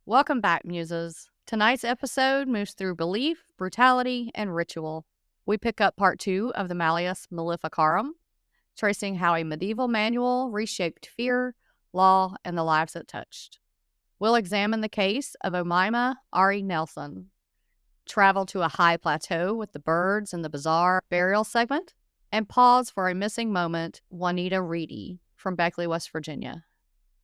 Welcome back, Muses. Tonight's episode moves through belief, brutality, and ritual. We pick up part 2 of the Malleus Maleficarum, tracing how a medieval manual reshaped fear, law, and the lives it touched. We'll examine the case of Omaima Aree-Nelson, travel to a high plateau with the birds in the bizarre burial segment, and pause for a missing moment, Juanita Reedy from Beckley, West Virginia.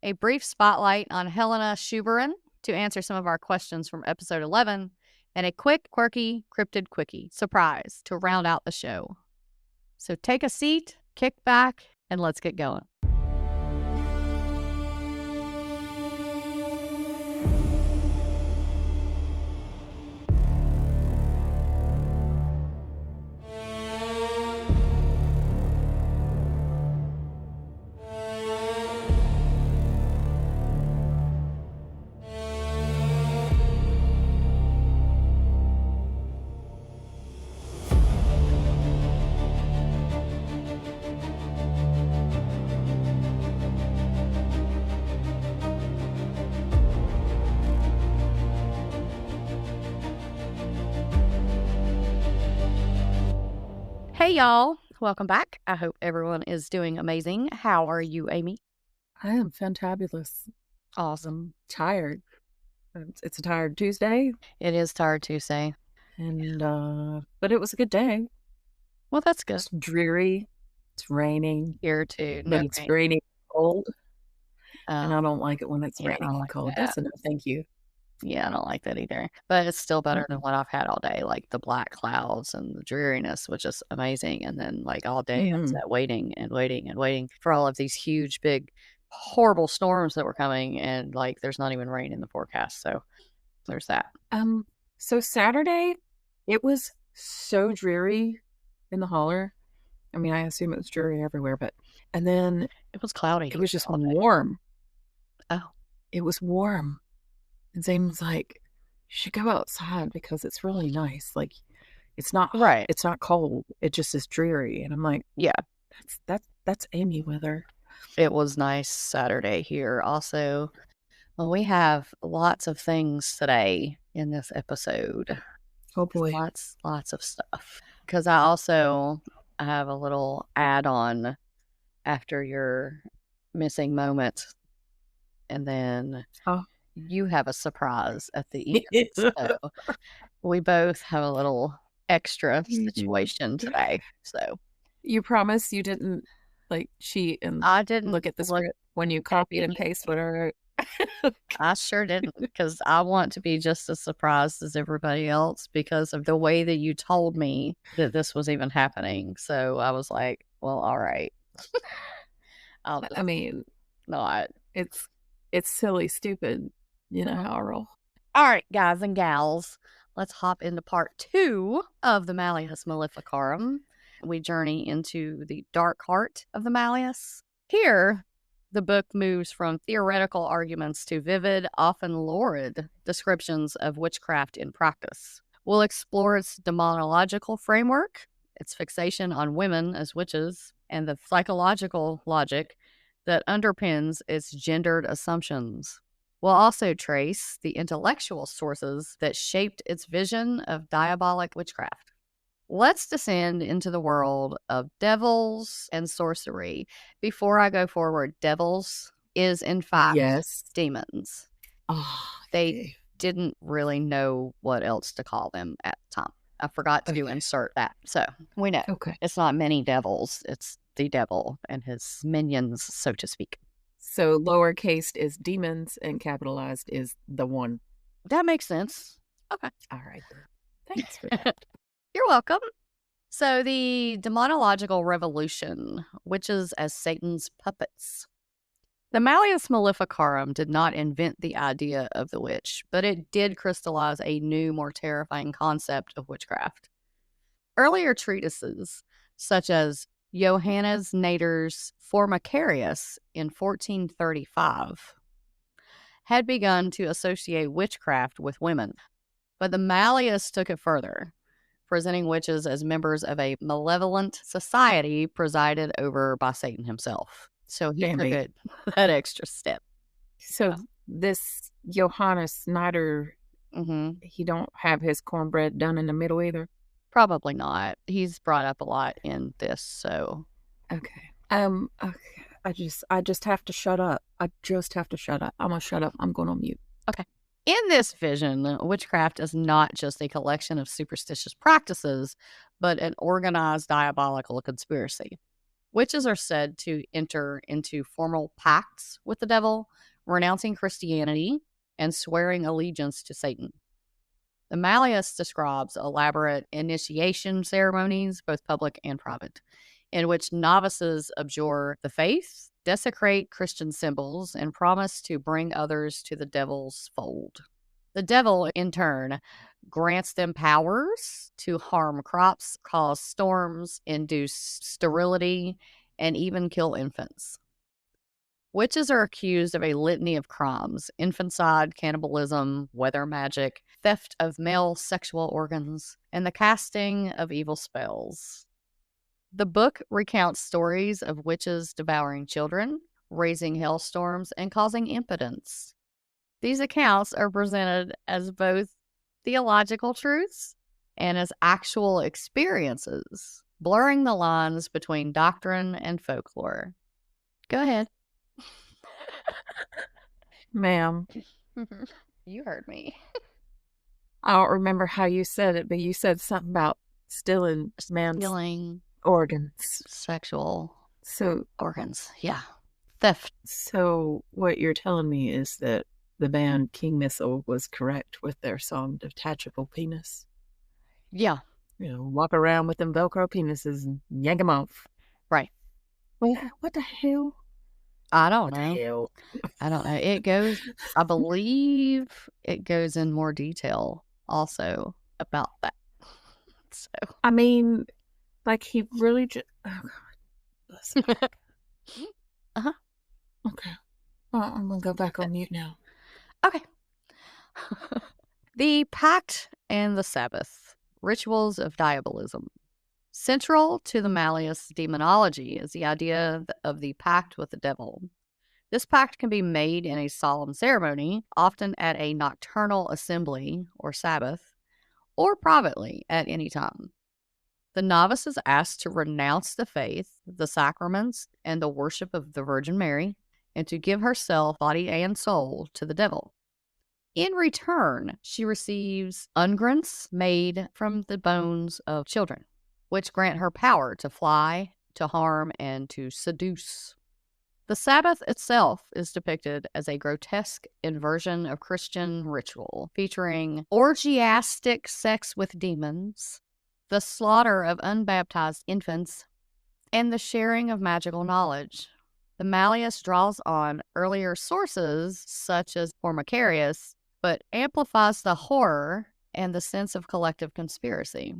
A brief spotlight on Helena Sheuberin to answer some of our questions from episode 11, and a quick, quirky Cryptid Quickie surprise to round out the show. So take a seat, kick back, and let's get going. Hey, y'all. Welcome back. I hope everyone is doing amazing. How are you, Amy? I am fantabulous. Awesome. Tired. It's a tired Tuesday. It is Tired Tuesday. And, but it was a good day. Well, that's good. It's dreary. It's raining. Here, too. But it's raining cold. And I Um, don't like it when it's yeah, I raining don't like cold. that. That's a no thank you. Yeah, I don't like that either. But it's still better than what I've had all day, like the black clouds and the dreariness, which is amazing. And then, like, all day, I was Mhm. waiting and waiting and waiting for all of these huge, big, horrible storms that were coming. And, like, there's not even rain in the forecast. So there's that. So Saturday, it was so dreary in the holler. I mean, I assume it was dreary everywhere, and then It was cloudy. it was just all day. warm. Oh. It was warm. And Zane's like, you should go outside because it's really nice. Like, it's not Right. It's not cold. It just is dreary. And I'm like, Yeah. That's Amy weather. It was nice Saturday here. Also, well, we have lots of things today in this episode. Oh boy. Lots of stuff. Because I have a little add-on after your missing moment. And then you have a surprise at the end. So we both have a little extra situation today. So you promise you didn't like cheat and I didn't look at the script when you copied and pasted what I wrote. I sure didn't, because I want to be just as surprised as everybody else because of the way that you told me that this was even happening. So I was like, well, all right. I mean, not. It's silly, stupid. You know how I roll. All right, guys and gals, let's hop into part 2 of the Malleus Maleficarum. We journey into the dark heart of the Malleus. Here, the book moves from theoretical arguments to vivid, often lurid descriptions of witchcraft in practice. We'll explore its demonological framework, its fixation on women as witches, and the psychological logic that underpins its gendered assumptions. We'll also trace the intellectual sources that shaped its vision of diabolic witchcraft. Let's descend into the world of devils and sorcery. Before I go forward, devils is in fact demons. They didn't really know what else to call them at the time. I forgot to insert that. So we know it's not many devils. It's the devil and his minions, so to speak. So lowercase is demons and capitalized is the one. That makes sense. Okay. All right. Thanks for that. You're welcome. So the demonological revolution, witches as Satan's puppets. The Malleus Maleficarum did not invent the idea of the witch, but it did crystallize a new, more terrifying concept of witchcraft. Earlier treatises, such as Johannes Nader's Formicarius in 1435, had begun to associate witchcraft with women, but the Malleus took it further, presenting witches as members of a malevolent society presided over by Satan himself. So he took it that extra step. So this Johannes Snyder, he don't have his cornbread done in the middle either? Probably not. He's brought up a lot in this, so. Okay. Okay. I just have to shut up. I just have to shut up. I'm gonna shut up. I'm going on mute. Okay. In this vision, witchcraft is not just a collection of superstitious practices, but an organized diabolical conspiracy. Witches are said to enter into formal pacts with the devil, renouncing Christianity and swearing allegiance to Satan. The Malleus describes elaborate initiation ceremonies, both public and private, in which novices abjure the faith, desecrate Christian symbols, and promise to bring others to the devil's fold. The devil, in turn, grants them powers to harm crops, cause storms, induce sterility, and even kill infants. Witches are accused of a litany of crimes: infanticide, cannibalism, weather magic, theft of male sexual organs, and the casting of evil spells. The book recounts stories of witches devouring children, raising hailstorms, and causing impotence. These accounts are presented as both theological truths and as actual experiences, blurring the lines between doctrine and folklore. Go ahead. Ma'am. You heard me. I don't remember how you said it, but you said something about stealing man's organs. Sexual organs. Yeah. Theft. So what you're telling me is that the band King Missile was correct with their song Detachable Penis? Yeah. You know, walk around with them Velcro penises and yank them off. Right. What the hell? I don't know. I don't know. It goes, I believe it goes in more detail also about that. So, I mean, like he really just, oh God. Listen. Uh-huh. Okay. I'm going to go back on mute now. Okay. The Pact and the Sabbath, rituals of diabolism. Central to the Malleus demonology is the idea of the pact with the devil. This pact can be made in a solemn ceremony, often at a nocturnal assembly or Sabbath, or privately at any time. The novice is asked to renounce the faith, the sacraments, and the worship of the Virgin Mary, and to give herself, body and soul, to the devil. In return, she receives unguents made from the bones of children, which grant her power to fly, to harm, and to seduce. The Sabbath itself is depicted as a grotesque inversion of Christian ritual, featuring orgiastic sex with demons, the slaughter of unbaptized infants, and the sharing of magical knowledge. The Malleus draws on earlier sources, such as Macarius, but amplifies the horror and the sense of collective conspiracy.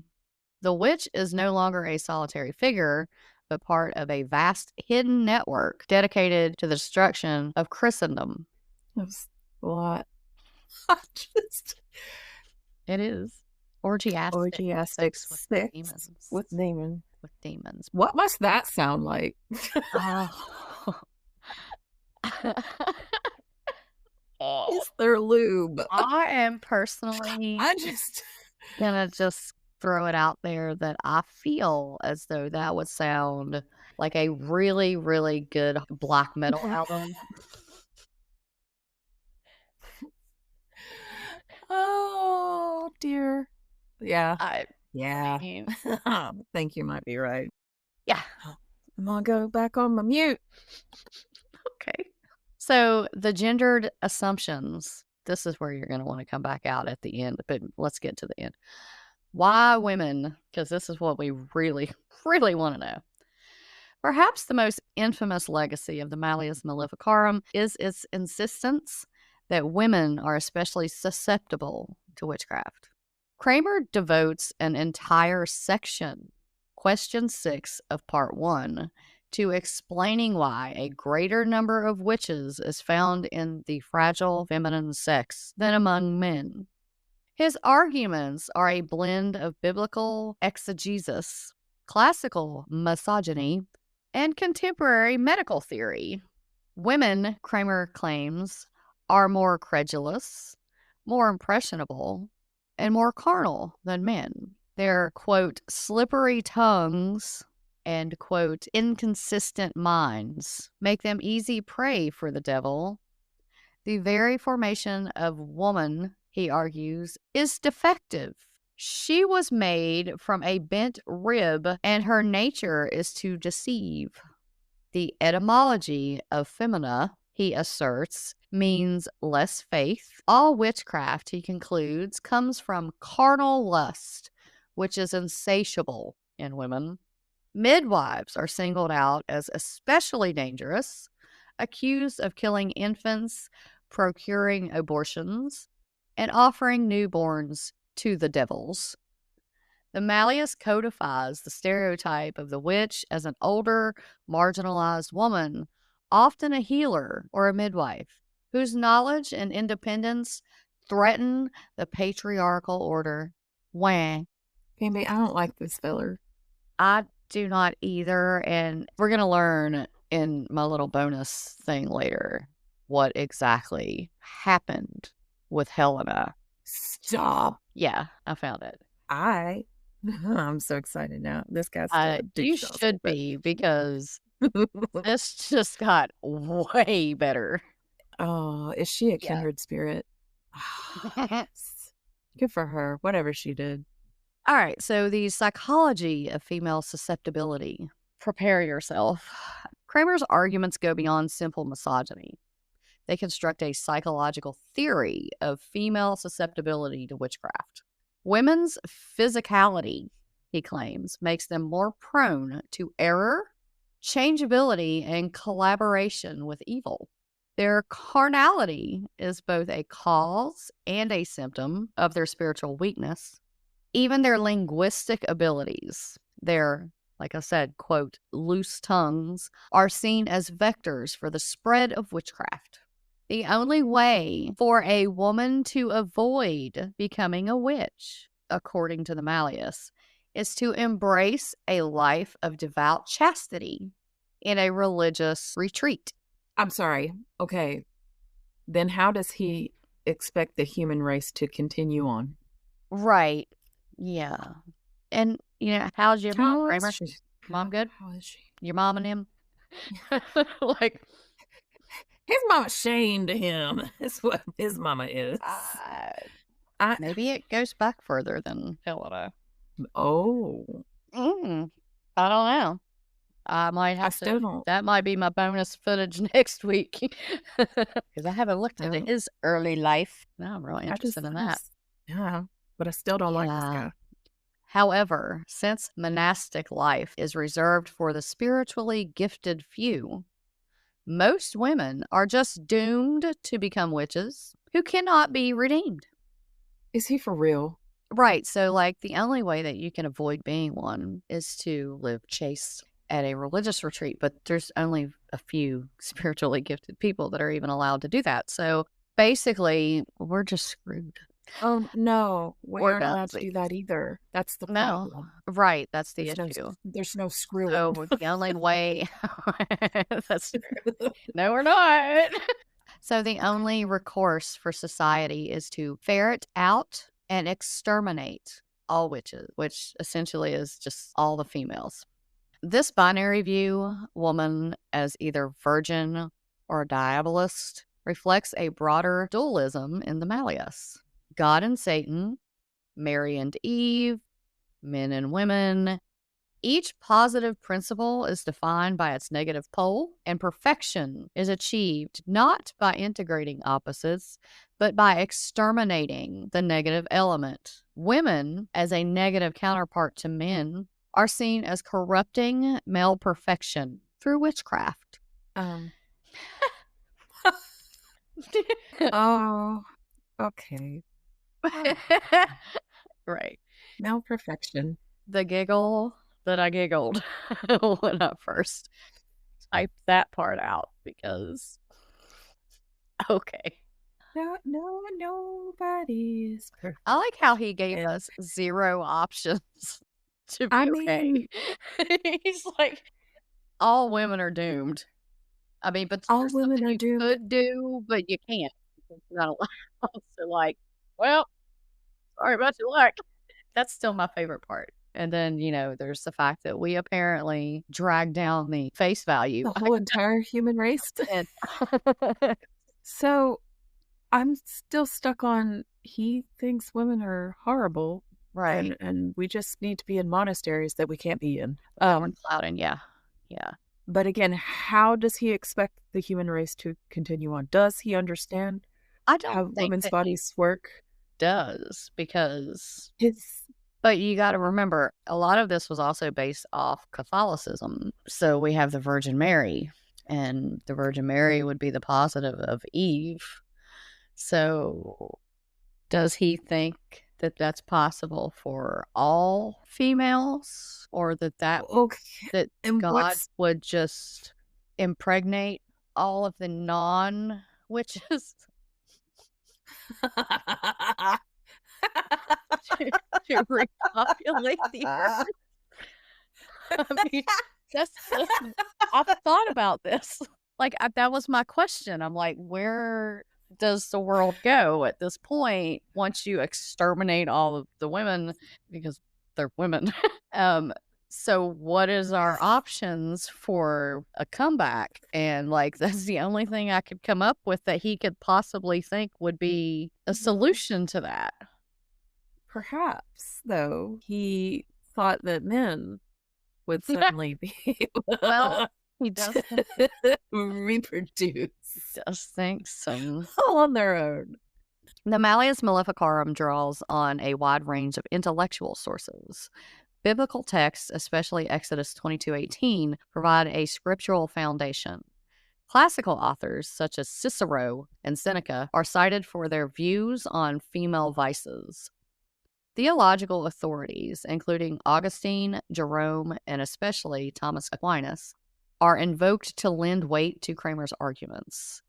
The witch is no longer a solitary figure, but part of a vast hidden network dedicated to the destruction of Christendom. That's a lot. It is. Orgiastic sex with demons. With demons. What must that sound like? Is there lube? I am personally gonna just throw it out there that I feel as though that would sound like a really, really good black metal album. Oh dear. Yeah. I think you might be right. Yeah. I'm gonna go back on my mute. Okay. So the gendered assumptions, this is where you're going to want to come back out at the end, but let's get to the end. Why women? Because this is what we really, really want to know. Perhaps the most infamous legacy of the Malleus Maleficarum is its insistence that women are especially susceptible to witchcraft. Kramer devotes an entire section, question 6 of part 1, to explaining why a greater number of witches is found in the fragile feminine sex than among men. His arguments are a blend of biblical exegesis, classical misogyny, and contemporary medical theory. Women, Kramer claims, are more credulous, more impressionable, and more carnal than men. Their, quote, slippery tongues and, quote, inconsistent minds make them easy prey for the devil. The very formation of woman, he argues, is defective. She was made from a bent rib, and her nature is to deceive. The etymology of femina, he asserts, means less faith. All witchcraft, he concludes, comes from carnal lust, which is insatiable in women. Midwives are singled out as especially dangerous, accused of killing infants, procuring abortions, and offering newborns to the devils. The Malleus codifies the stereotype of the witch as an older, marginalized woman, often a healer or a midwife, whose knowledge and independence threaten the patriarchal order. Wah. Maybe I don't like this filler. I do not either, and we're going to learn in my little bonus thing later what exactly happened with Helena. Stop. Yeah, I found it. I'm so excited now. This guy's You should be, because this just got way better. Oh, is she a kindred spirit? Good for her, whatever she did. All right, so the psychology of female susceptibility. Prepare yourself. Kramer's arguments go beyond simple misogyny. They construct a psychological theory of female susceptibility to witchcraft. Women's physicality, he claims, makes them more prone to error, changeability, and collaboration with evil. Their carnality is both a cause and a symptom of their spiritual weakness. Even their linguistic abilities, their, like I said, quote, loose tongues, are seen as vectors for the spread of witchcraft. The only way for a woman to avoid becoming a witch, according to the Malleus, is to embrace a life of devout chastity in a religious retreat. I'm sorry. Okay. Then how does he expect the human race to continue on? Right. Yeah. And, how's your mom, Kramer? Mom good? How is she? Your mom and him? Like, his mama shamed him. That's what his mama is. Maybe it goes back further than Helena. Oh. I don't know. I might have to. That might be my bonus footage next week, because I haven't looked into his early life. Now I'm really interested in that. Yeah, but I still don't like this guy. However, since monastic life is reserved for the spiritually gifted few, most women are just doomed to become witches who cannot be redeemed. Is he for real? Right. So, the only way that you can avoid being one is to live chaste at a religious retreat. But there's only a few spiritually gifted people that are even allowed to do that. So, basically, we're just screwed. Oh, no. We're not allowed to do that either. That's the problem. No. Right. That's the issue. There's no screwing. So, the only way... That's true. No, we're not. So, the only recourse for society is to ferret out and exterminate all witches, which essentially is just all the females. This binary view, woman as either virgin or diabolist, reflects a broader dualism in the Malleus. God and Satan, Mary and Eve, men and women. Each positive principle is defined by its negative pole, and perfection is achieved not by integrating opposites, but by exterminating the negative element. Women, as a negative counterpart to men, are seen as corrupting male perfection through witchcraft. Oh, okay. Right. Male perfection. The giggle that I giggled when I first typed that part out, because okay. No, nobody's perfect. I like how he gave us 0 options to be okay. He's like, all women are doomed. I mean, but all women are doomed. You could do, but you can't. Not a lot. So like, well, sorry about your luck. That's still my favorite part. And then, there's the fact that we apparently drag down the face value. The whole entire human race. And So I'm still stuck on he thinks women are horrible. right. And we just need to be in monasteries that we can't be in. Clouding, yeah. Yeah. But again, how does he expect the human race to continue on? Does he understand I don't how think women's that bodies work? does, because His but you got to remember, a lot of this was also based off Catholicism. So we have the Virgin Mary, and the Virgin Mary would be the positive of Eve. So does he think that that's possible for all females, or that okay. And God would just impregnate all of the non-witches to repopulate the earth? I mean, I've thought about this. Like, that was my question. I'm like, where does the world go at this point once you exterminate all of the women because they're women? So what is our options for a comeback? And like, that's the only thing I could come up with that he could possibly think would be a solution to that. Perhaps, though, he thought that men would suddenly be able Well, he does reproduce. does think so. All on their own. The Malleus Maleficarum draws on a wide range of intellectual sources. Biblical texts, especially Exodus 22:18, provide a scriptural foundation. Classical authors such as Cicero and Seneca are cited for their views on female vices. Theological authorities, including Augustine, Jerome, and especially Thomas Aquinas, are invoked to lend weight to Kramer's arguments.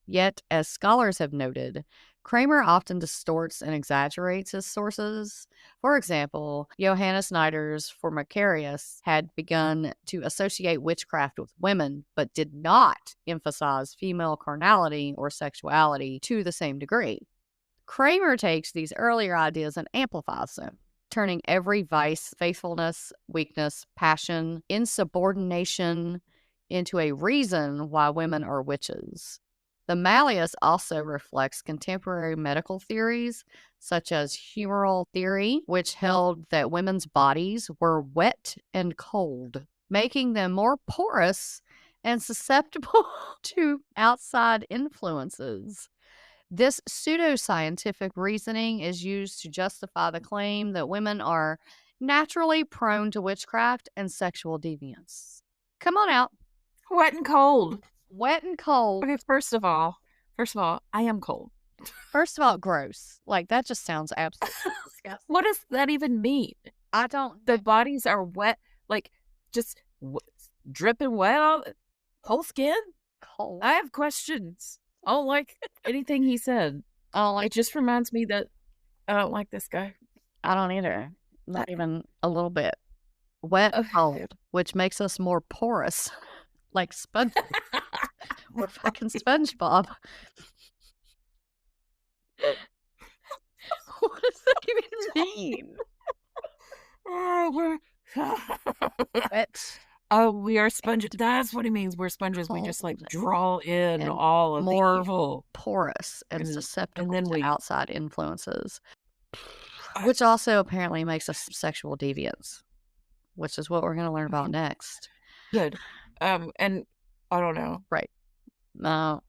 Yet, as scholars have noted, Kramer often distorts and exaggerates his sources. For example, Johannes Nider's for Macarius had begun to associate witchcraft with women, but did not emphasize female carnality or sexuality to the same degree. Kramer takes these earlier ideas and amplifies them, turning every vice, faithfulness, weakness, passion, insubordination into a reason why women are witches. The Malleus also reflects contemporary medical theories, such as humoral theory, which held that women's bodies were wet and cold, making them more porous and susceptible to outside influences. This pseudoscientific reasoning is used to justify the claim that women are naturally prone to witchcraft and sexual deviance. Come on out. Wet and cold. Wet and cold. Okay, first of all, I am cold. First of all, gross. Like, that just sounds absolutely disgusting. What does that even mean? I don't. The bodies are wet, like just dripping wet on whole skin? Cold. I have questions. I don't like anything he said. It just reminds me that I don't like this guy. I don't either. Not even a little bit. Wet and cold, which makes us more porous. Like sponge. We're fucking SpongeBob. What does that even mean? Wet. Oh, we are sponges. That's what it means. We're sponges. We just like draw in and all of more the evil, porous and susceptible then to outside influences, which also apparently makes us sexual deviants, which is what we're going to learn about next. Good. And I don't know. Right. No,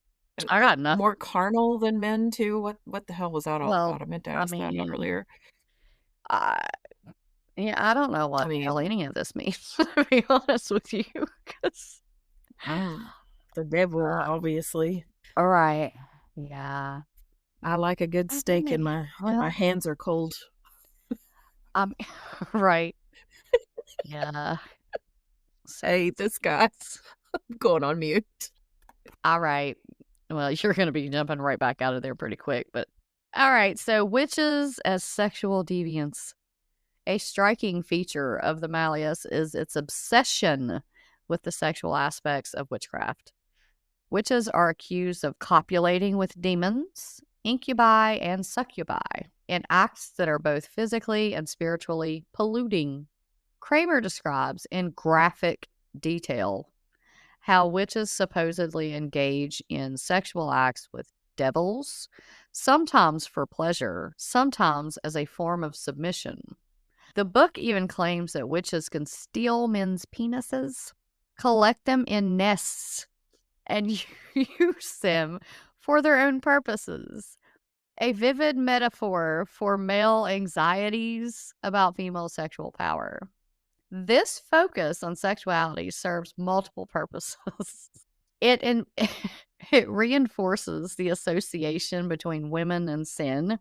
I got nothing. More carnal than men too. What the hell was that all about? I meant to ask that earlier. Yeah, I don't know what any of this means, to be honest with you. The devil, obviously. All right. Yeah. I like a good steak and my hands are cold. Right. Yeah. Hey, this guy's going on mute. All right. Well, you're going to be jumping right back out of there pretty quick, but all right. So, witches as sexual deviants. A striking feature of the Malleus is its obsession with the sexual aspects of witchcraft. Witches are accused of copulating with demons, incubi, and succubi in acts that are both physically and spiritually polluting. Kramer describes in graphic detail how witches supposedly engage in sexual acts with devils, sometimes for pleasure, sometimes as a form of submission. The book even claims that witches can steal men's penises, collect them in nests, and use them for their own purposes. A vivid metaphor for male anxieties about female sexual power. This focus on sexuality serves multiple purposes. It reinforces the association between women and sin,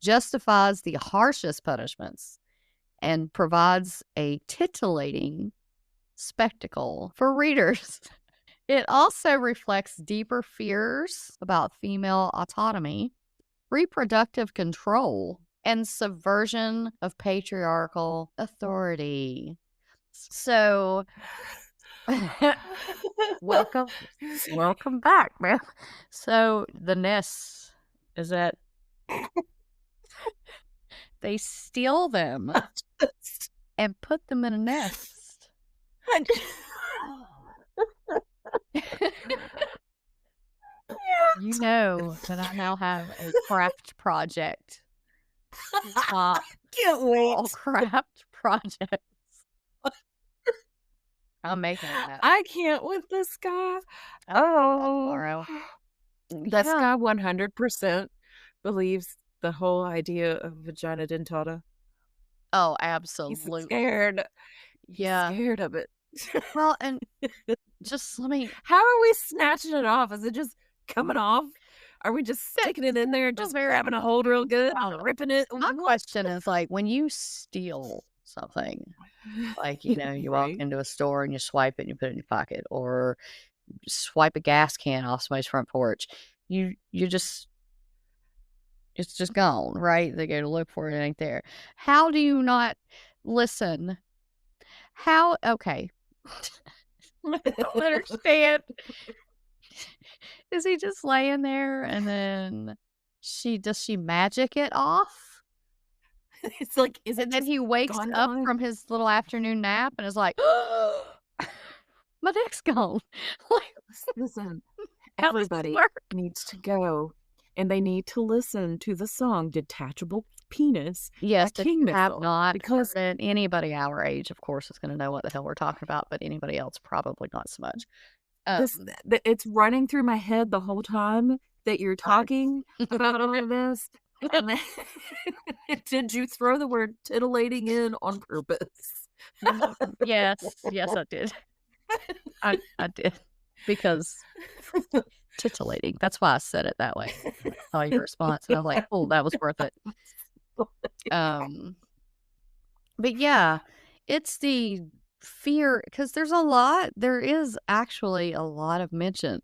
justifies the harshest punishments, and provides a titillating spectacle for readers. It also reflects deeper fears about female autonomy, reproductive control, and subversion of patriarchal authority. So, welcome back, man. So, the nests is that they steal them and put them in a nest. You know that I now have a craft project. Can't wait. All craft projects. I'm making that. I can't with this guy. Tomorrow. This guy 100% believes the whole idea of vagina dentata. Oh, He's absolutely. scared. Yeah. He's scared of it. Well, and just let me. How are we snatching it off? Is it just coming off? Are we just sticking it in there, just grabbing a hold real good, ripping it? My question is like when you steal something, like you walk into a store and you swipe it and you put it in your pocket, or swipe a gas can off somebody's front porch. You just it's just gone, right? They go to look for it, it ain't there. How do you not listen? How okay. I don't understand. Is he just laying there and then does she magic it off? It's like, and then he wakes up from his little afternoon nap and is like, my neck's gone. Listen, everybody needs to go and they need to listen to the song Detachable Penis. Yes, King have not, because anybody our age, of course, is going to know what the hell we're talking about, but anybody else probably not so much. It's running through my head the whole time that you're talking about all of this. And then, did you throw the word titillating in on purpose? Yes, I did. I did, because titillating. That's why I said it that way. I saw your response, and I was like, "Oh, that was worth it." But yeah, it's the fear, because there is actually a lot of mention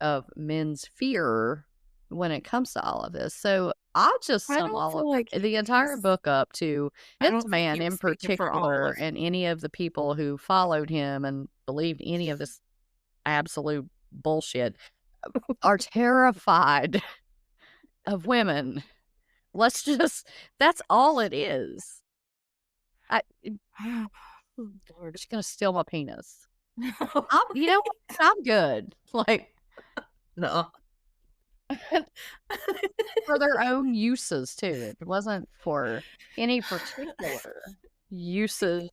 of men's fear when it comes to all of this. So I just sum the entire book up to this man in particular, and any of the people who followed him and believed any of this absolute bullshit are terrified of women. That's all it is. Lord, she's gonna steal my penis. I'm good. No. For their own uses too. It wasn't for any particular uses.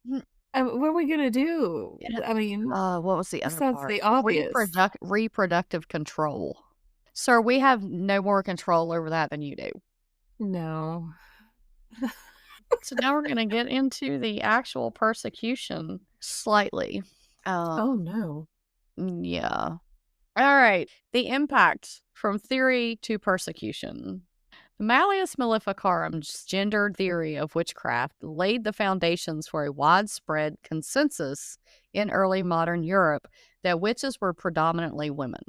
What are we gonna do? I mean, what was the other part? The obvious. Reproductive control. Sir, we have no more control over that than you do. No. So now we're going to get into the actual persecution slightly. Oh, no. Yeah. All right. The impact from theory to persecution. The Malleus Maleficarum's gendered theory of witchcraft laid the foundations for a widespread consensus in early modern Europe that witches were predominantly women.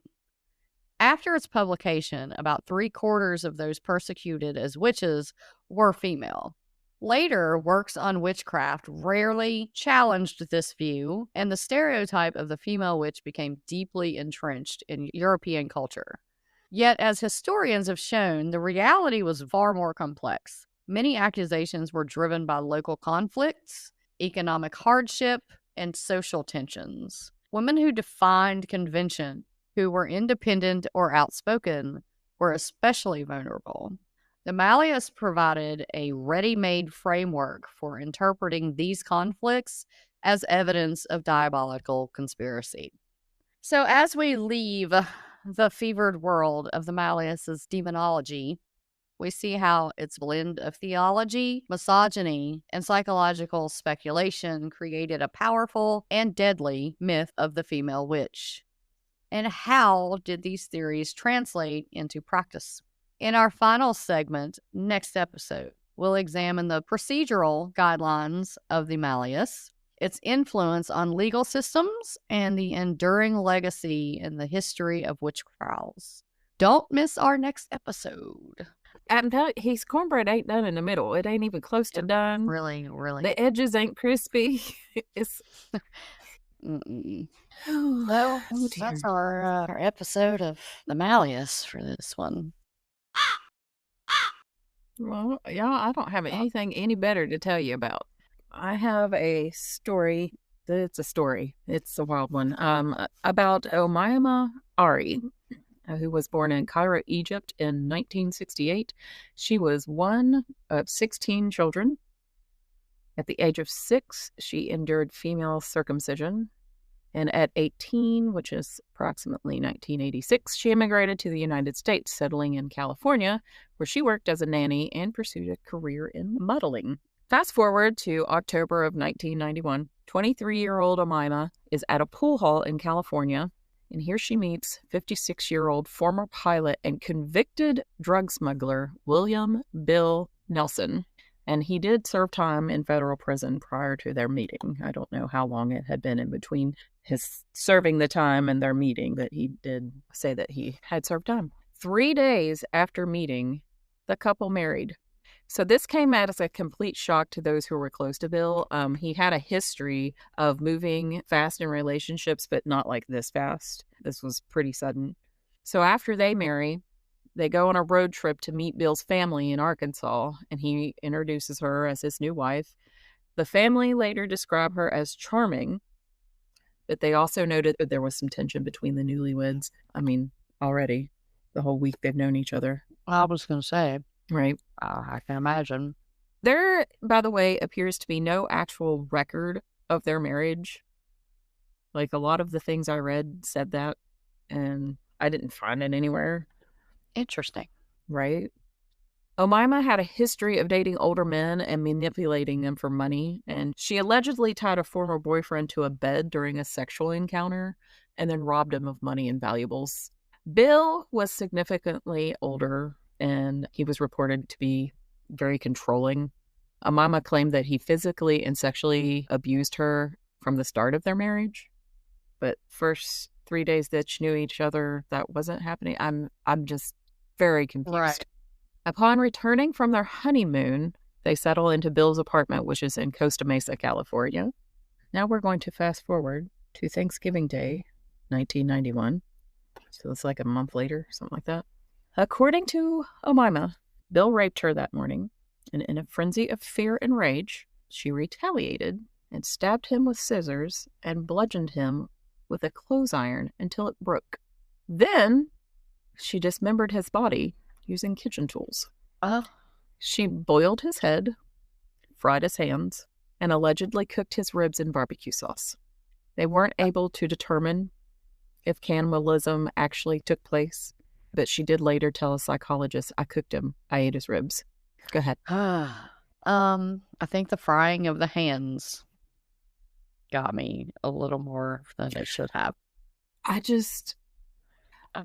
After its publication, about 3/4 of those persecuted as witches were female. Later, works on witchcraft rarely challenged this view, and the stereotype of the female witch became deeply entrenched in European culture. Yet, as historians have shown, the reality was far more complex. Many accusations were driven by local conflicts, economic hardship, and social tensions. Women who defied convention, who were independent or outspoken, were especially vulnerable. The Malleus provided a ready-made framework for interpreting these conflicts as evidence of diabolical conspiracy. So as we leave the fevered world of the Malleus's demonology, we see how its blend of theology, misogyny, and psychological speculation created a powerful and deadly myth of the female witch. And how did these theories translate into practice? In our final segment, next episode, we'll examine the procedural guidelines of the Malleus, its influence on legal systems, and the enduring legacy in the history of witch trials. Don't miss our next episode. And his cornbread ain't done in the middle. It ain't even close to done. Really. The edges ain't crispy. It's... Well, that's our episode of the Malleus for this one. Well, yeah, I don't have anything any better to tell you about. I have a story. It's a story. It's a wild one. About Omaima Aree, who was born in Cairo, Egypt in 1968. She was one of 16 children. At the age of 6, she endured female circumcision. And at 18, which is approximately 1986, she immigrated to the United States, settling in California, where she worked as a nanny and pursued a career in modeling. Fast forward to October of 1991. 23-year-old Omaima is at a pool hall in California, and here she meets 56-year-old former pilot and convicted drug smuggler William Bill Nelson. And he did serve time in federal prison prior to their meeting. I don't know how long it had been in between his serving the time and their meeting, but he did say that he had served time. 3 days after meeting, the couple married. So this came out as a complete shock to those who were close to Bill. He had a history of moving fast in relationships, but not like this fast. This was pretty sudden. So after they marry, they go on a road trip to meet Bill's family in Arkansas, and he introduces her as his new wife. The family later describe her as charming, but they also noted that there was some tension between the newlyweds. I mean, already, the whole week they've known each other. I was going to say. Right. I can imagine. There, by the way, appears to be no actual record of their marriage. Like, a lot of the things I read said that, and I didn't find it anywhere. Interesting. Right? Omaima had a history of dating older men and manipulating them for money, and she allegedly tied a former boyfriend to a bed during a sexual encounter and then robbed him of money and valuables. Bill was significantly older, and he was reported to be very controlling. Omaima claimed that he physically and sexually abused her from the start of their marriage, but first 3 days that she knew each other, that wasn't happening. I'm just very confused. Right. Upon returning from their honeymoon, they settle into Bill's apartment, which is in Costa Mesa, California. Now we're going to fast forward to Thanksgiving Day, 1991. So it's like a month later, something like that. According to Omaima, Bill raped her that morning, and in a frenzy of fear and rage, she retaliated and stabbed him with scissors and bludgeoned him with a clothes iron until it broke. Then she dismembered his body using kitchen tools. She boiled his head, fried his hands, and allegedly cooked his ribs in barbecue sauce. They weren't able to determine if cannibalism actually took place, but she did later tell a psychologist, "I cooked him. I ate his ribs." Go ahead. I think the frying of the hands got me a little more than it should have.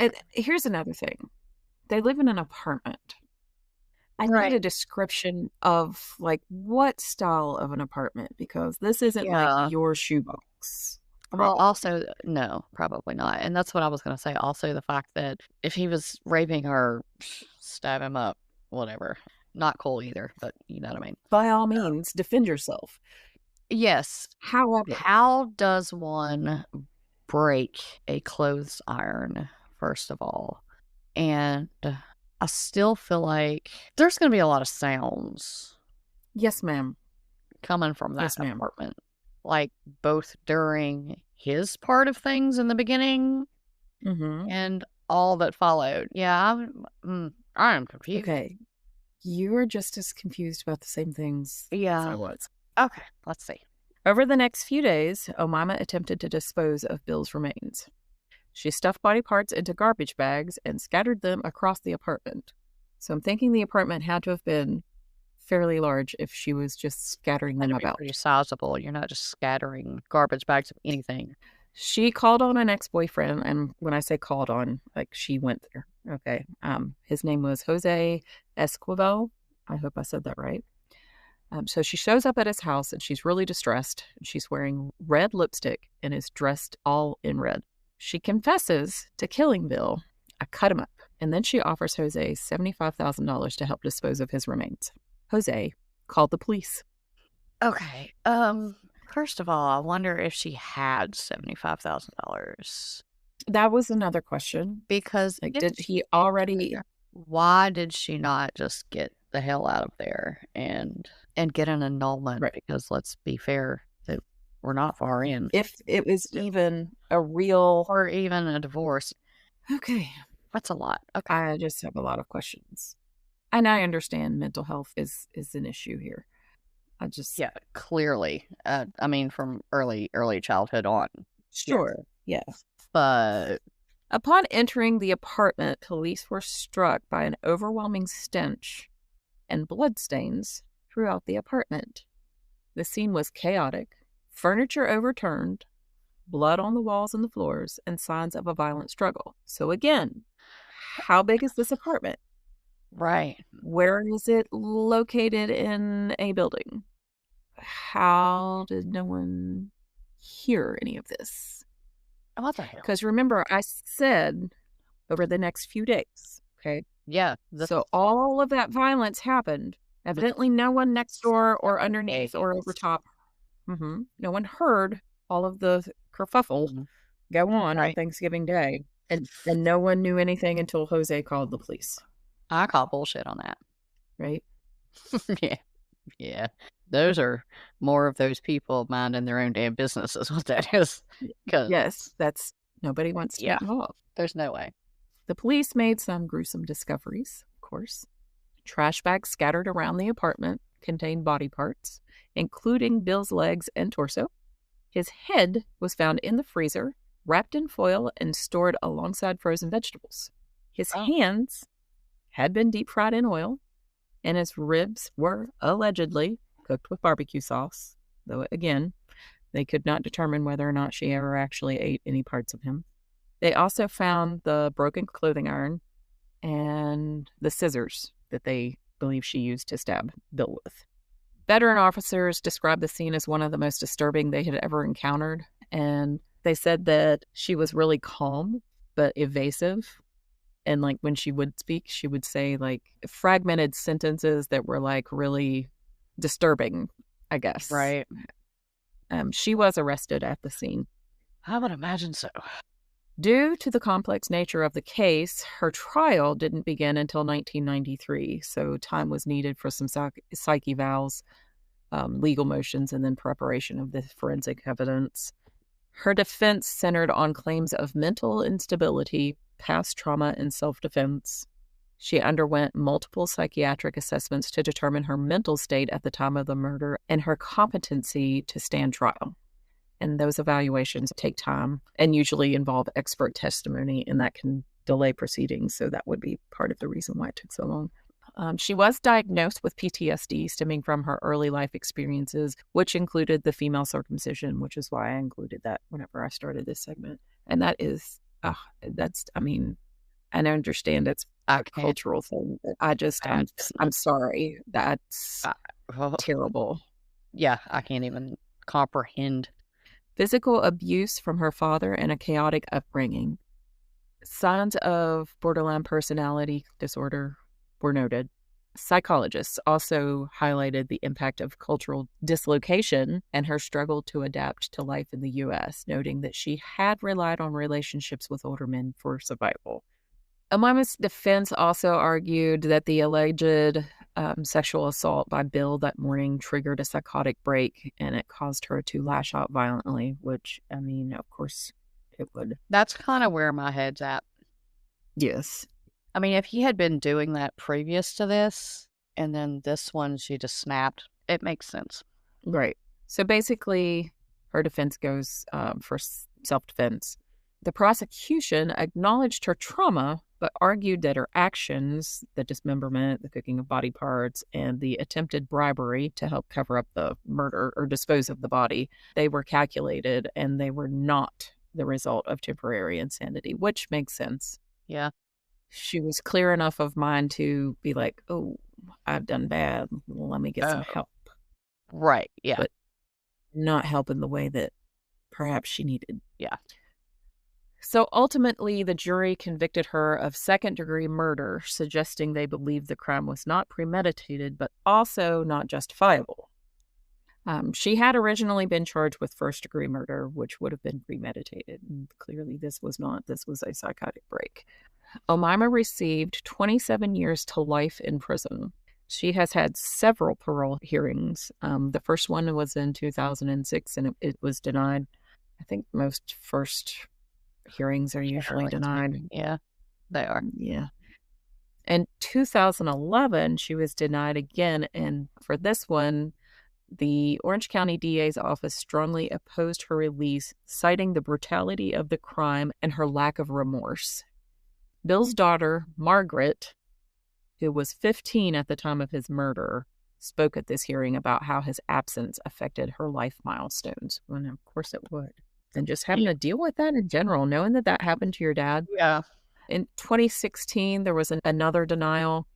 And here's another thing. They live in an apartment. I need a description of, like, what style of an apartment, because this isn't like your shoebox. Well, also, no, probably not. And that's what I was going to say. Also, the fact that if he was raping her, stab him up whatever. Not cool either, but you know what I mean. By all means, defend yourself. Yes. However, How does one break a clothes iron, first of all? And I still feel like there's going to be a lot of sounds yes, ma'am. coming from that Yes, ma'am. apartment. Like both during his part of things in the beginning Mm-hmm. and all that followed. Yeah, I am confused. Okay. You are just as confused about the same things as Yeah. I was. Okay, let's see. Over the next few days, Omaima attempted to dispose of Bill's remains. She stuffed body parts into garbage bags and scattered them across the apartment. So I'm thinking the apartment had to have been fairly large if she was just scattering them That'd be about. pretty sizable. You're not just scattering garbage bags of anything. She called on an ex-boyfriend, and when I say called on, like she went there. Okay. His name was Jose Esquivel. I hope I said that right. So she shows up at his house, and she's really distressed. She's wearing red lipstick and is dressed all in red. She confesses to killing Bill. I cut him up, and then she offers Jose $75,000 to help dispose of his remains. Jose called the police. Okay. First of all, I wonder if she had $75,000 That was another question. because Like, did he already? why did she not just get the hell out of there and get an annulment? Right. Because let's be fair, that we're not far in, If it was even a real. or even a divorce. Okay. That's a lot. Okay. I just have a lot of questions. And I understand mental health is an issue here. I just. Yeah, clearly. I mean, from early childhood on. Sure. Yeah. But Upon entering the apartment, police were struck by an overwhelming stench and bloodstains throughout the apartment. The scene was chaotic, furniture overturned, blood on the walls and the floors, and signs of a violent struggle. So again, how big is this apartment? right. Where is it located in a building? How did no one hear any of this? What the hell? Because remember, I said over the next few days, okay? Yeah. So all of that violence happened. Evidently, no one next door or underneath or over top. No one heard all of the kerfuffle go on Thanksgiving Day. And no one knew anything until Jose called the police. I call bullshit on that. Right? Yeah. Yeah. Those are more of those people minding their own damn business is what that is. Yes, that's nobody wants to get involved. There's no way. The police made some gruesome discoveries, of course. Trash bags scattered around the apartment contained body parts, including Bill's legs and torso. His head was found in the freezer, wrapped in foil and stored alongside frozen vegetables. His hands had been deep fried in oil, and his ribs were allegedly cooked with barbecue sauce, though, again, they could not determine whether or not she ever actually ate any parts of him. They also found the broken clothing iron and the scissors that they believe she used to stab Bill with. Veteran officers described the scene as one of the most disturbing they had ever encountered, and they said that she was really calm but evasive. And like when she would speak, she would say like fragmented sentences that were like really disturbing, I guess. Right. She was arrested at the scene. I would imagine so. Due to the complex nature of the case, her trial didn't begin until 1993, so time was needed for some psych evals, legal motions, and then preparation of the forensic evidence. Her defense centered on claims of mental instability, past trauma, and self-defense. She underwent multiple psychiatric assessments to determine her mental state at the time of the murder and her competency to stand trial. And those evaluations take time and usually involve expert testimony, and that can delay proceedings. So that would be part of the reason why it took so long. She was diagnosed with PTSD stemming from her early life experiences, which included the female circumcision, which is why I included that whenever I started this segment. And that is, I mean, I understand it's a cultural thing. I'm sorry. That's terrible. Yeah, I can't even comprehend. Physical abuse from her father and a chaotic upbringing. Signs of borderline personality disorder were noted. Psychologists also highlighted the impact of cultural dislocation and her struggle to adapt to life in the U.S., noting that she had relied on relationships with older men for survival. Omaima's defense also argued that the alleged sexual assault by Bill that morning triggered a psychotic break, and it caused her to lash out violently, which, I mean, of course it would. That's kind of where my head's at. Yes. I mean, if he had been doing that previous to this, and then this one, she just snapped, it makes sense. Right. So basically, her defense goes for self-defense. The prosecution acknowledged her trauma, but argued that her actions, the dismemberment, the cooking of body parts, and the attempted bribery to help cover up the murder or dispose of the body, they were calculated and they were not the result of temporary insanity, which makes sense. Yeah. She was clear enough of mind to be like, oh, I've done bad. Let me get some help. Right. Yeah. But not help in the way that perhaps she needed. Yeah. So ultimately, the jury convicted her of second-degree murder, suggesting they believed the crime was not premeditated, but also not justifiable. She had originally been charged with first-degree murder, which would have been premeditated. And clearly, this was not. This was a psychotic break. Omaima received 27 years to life in prison. She has had several parole hearings. The first one was in 2006, and it was denied. I think most first hearings are usually denied. Yeah, they are. Yeah. In 2011, she was denied again, and for this one, the Orange County DA's office strongly opposed her release, citing the brutality of the crime and her lack of remorse. Bill's daughter, Margaret, who was 15 at the time of his murder, spoke at this hearing about how his absence affected her life milestones. Well, of course it would. And just having to deal with that in general, knowing that that happened to your dad. Yeah. In 2016, there was another denial.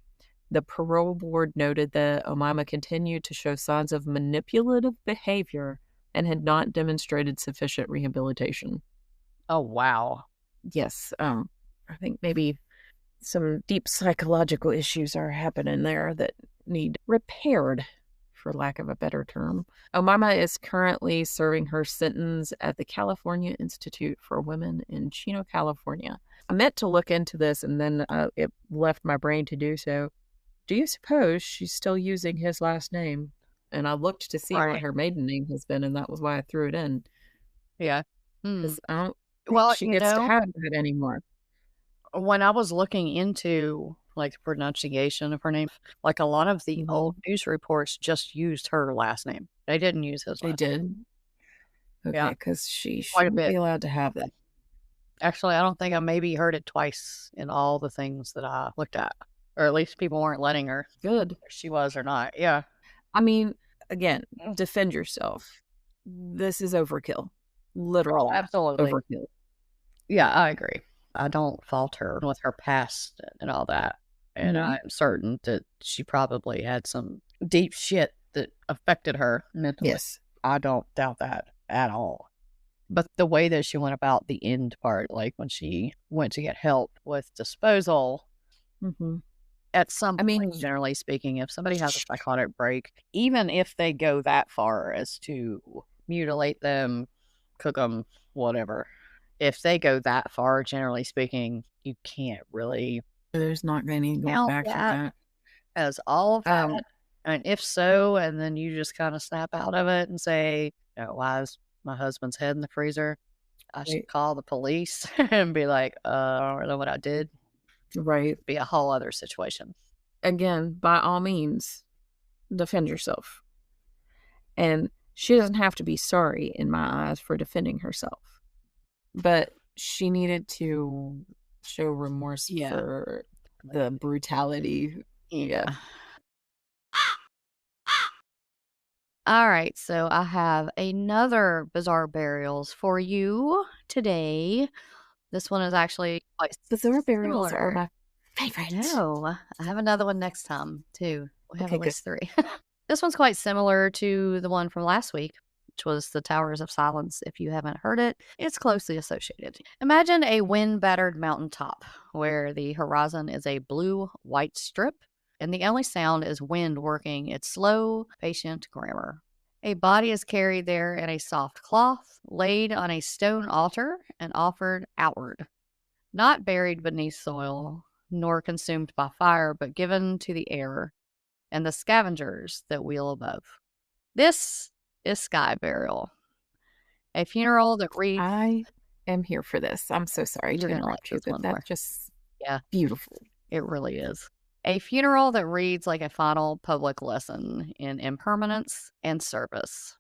The parole board noted that Omaima continued to show signs of manipulative behavior and had not demonstrated sufficient rehabilitation. Oh, wow. Yes. I think maybe some deep psychological issues are happening there that need repaired, for lack of a better term. Omaima is currently serving her sentence at the California Institute for Women in Chino, California. I meant to look into this, and then it left my brain to do so. Do you suppose she's still using his last name? And I looked to see what her maiden name has been, and that was why I threw it in. Yeah. Because I don't think she gets to have that anymore. When I was looking into like the pronunciation of her name, like a lot of the old news reports just used her last name. They didn't use his last name. They did? Okay, yeah. because she shouldn't be allowed to have that. Actually, I don't think I maybe heard it twice in all the things that I looked at. Or at least people weren't letting her. Good. If she was or not. Yeah. I mean, again, defend yourself. This is overkill. Literal. Absolutely. Overkill. Yeah, I agree. I don't fault her with her past and all that. And I'm certain that she probably had some deep shit that affected her mentally. Yes. I don't doubt that at all. But the way that she went about the end part, like when she went to get help with disposal, at some point, generally speaking, if somebody has a psychotic break, even if they go that far as to mutilate them, cook them, whatever, if they go that far, generally speaking, you can't really. There's not any going back from that. As all of that. And if so, and then you just kind of snap out of it and say, why is my husband's head in the freezer? I should call the police and be like, I don't know what I did. Right. Be a whole other situation. Again, by all means, defend yourself. And she doesn't have to be sorry, in my eyes, for defending herself. But she needed to show remorse for the brutality. Yeah. All right, so I have another bizarre burials for you today. This one is actually quite bizarre burials are my favorite. No, I have another one next time too. We have at least 3. This one's quite similar to the one from last week, which was the Towers of Silence. If you haven't heard it, it's closely associated. Imagine a wind-battered mountaintop where the horizon is a blue-white strip and the only sound is wind working its slow, patient grammar. A body is carried there in a soft cloth, laid on a stone altar, and offered outward, not buried beneath soil, nor consumed by fire, but given to the air and the scavengers that wheel above. This is sky burial, a funeral that reads. I am here for this. I'm so sorry You're to gonna like interrupt you, this but one that's more. just Yeah, beautiful. it really is. A funeral that reads like a final public lesson in impermanence and service.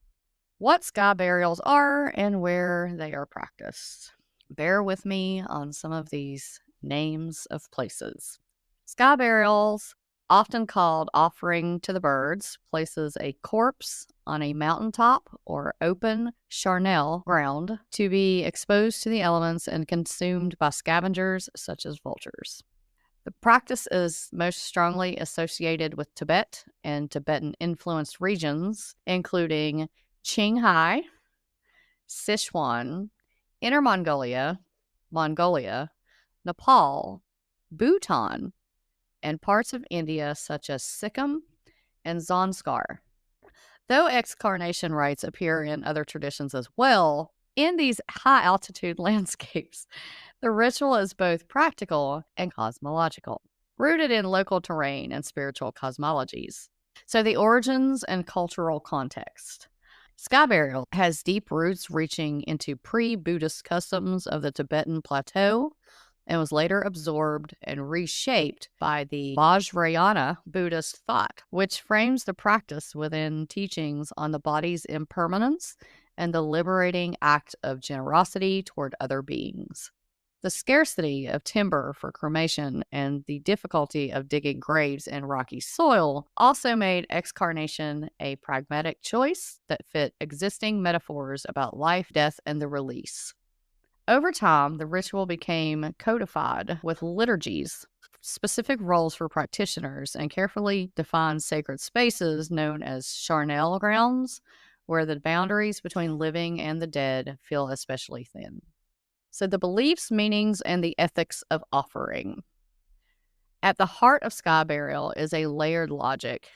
What sky burials are and where they are practiced. Bear with me on some of these names of places. Sky burials, often called offering to the birds, places a corpse on a mountaintop or open charnel ground to be exposed to the elements and consumed by scavengers such as vultures. The practice is most strongly associated with Tibet and Tibetan-influenced regions, including Qinghai, Sichuan, Inner Mongolia, Nepal, Bhutan, and parts of India such as Sikkim and Zanskar. Though excarnation rites appear in other traditions as well, in these high-altitude landscapes, the ritual is both practical and cosmological, rooted in local terrain and spiritual cosmologies. So the origins and cultural context. Sky burial has deep roots reaching into pre-Buddhist customs of the Tibetan plateau and was later absorbed and reshaped by the Vajrayana Buddhist thought, which frames the practice within teachings on the body's impermanence and the liberating act of generosity toward other beings. The scarcity of timber for cremation and the difficulty of digging graves in rocky soil also made excarnation a pragmatic choice that fit existing metaphors about life, death, and the release. Over time, the ritual became codified with liturgies, specific roles for practitioners, and carefully defined sacred spaces known as charnel grounds, where the boundaries between living and the dead feel especially thin. So the beliefs, meanings, and the ethics of offering. At the heart of sky burial is a layered logic.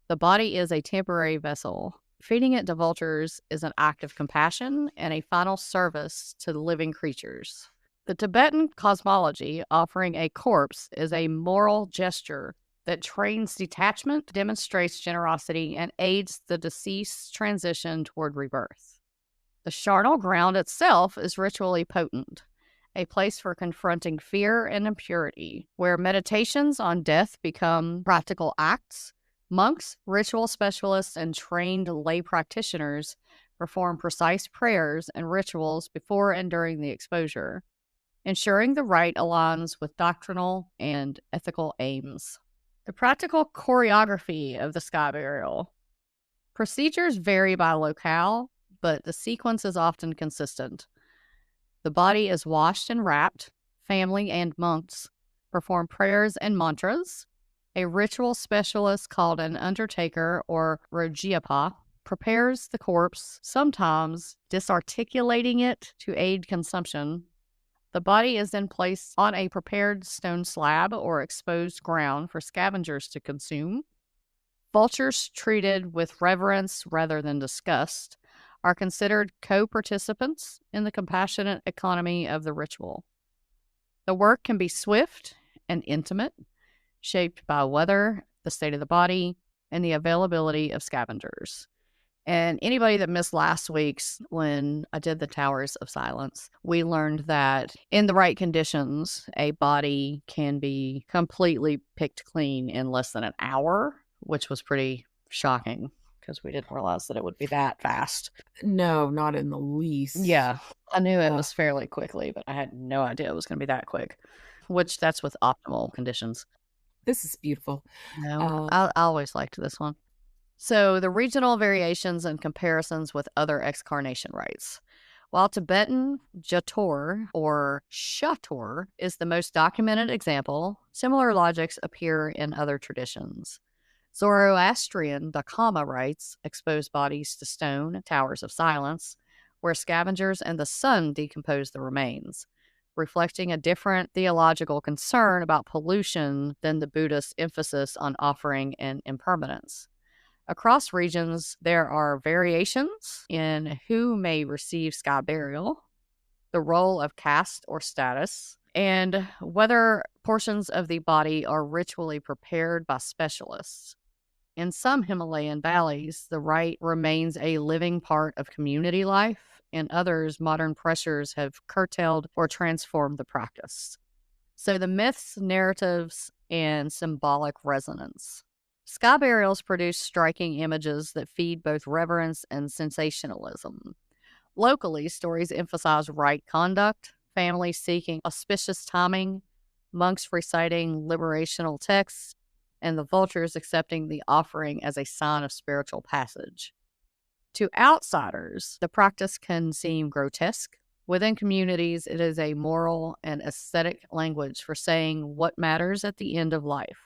The body is a temporary vessel. Feeding it to vultures is an act of compassion and a final service to the living creatures. The Tibetan cosmology offering a corpse is a moral gesture that trains detachment, demonstrates generosity, and aids the deceased's transition toward rebirth. The charnel ground itself is ritually potent, a place for confronting fear and impurity, where meditations on death become practical acts. Monks, ritual specialists, and trained lay practitioners perform precise prayers and rituals before and during the exposure, ensuring the rite aligns with doctrinal and ethical aims. The practical choreography of the sky burial. Procedures vary by locale, but the sequence is often consistent. The body is washed and wrapped. Family and monks perform prayers and mantras. A ritual specialist called an undertaker or rojiapa prepares the corpse, sometimes disarticulating it to aid consumption. The body is then placed on a prepared stone slab or exposed ground for scavengers to consume. Vultures, treated with reverence rather than disgust, are considered co-participants in the compassionate economy of the ritual. The work can be swift and intimate, shaped by weather, the state of the body, and the availability of scavengers. And anybody that missed last week's when I did the Towers of Silence, we learned that in the right conditions, a body can be completely picked clean in less than an hour, which was pretty shocking because we didn't realize that it would be that fast. No, not in the least. Yeah, I knew it was fairly quickly, but I had no idea it was going to be that quick, which that's with optimal conditions. This is beautiful. No, I always liked this one. So the regional variations and comparisons with other excarnation rites. While Tibetan Jator or Shator is the most documented example, similar logics appear in other traditions. Zoroastrian Dakama rites expose bodies to stone, towers of silence, where scavengers and the sun decompose the remains. reflecting a different theological concern about pollution than the Buddhist emphasis on offering and impermanence. Across regions, there are variations in who may receive sky burial, the role of caste or status, and whether portions of the body are ritually prepared by specialists. In some Himalayan valleys, the rite remains a living part of community life. In others, modern pressures have curtailed or transformed the practice. So the myths, narratives, and symbolic resonance. Sky burials produce striking images that feed both reverence and sensationalism. Locally, stories emphasize right conduct, families seeking auspicious timing, monks reciting liberational texts, and the vultures accepting the offering as a sign of spiritual passage. To outsiders, the practice can seem grotesque. Within communities, it is a moral and aesthetic language for saying what matters at the end of life.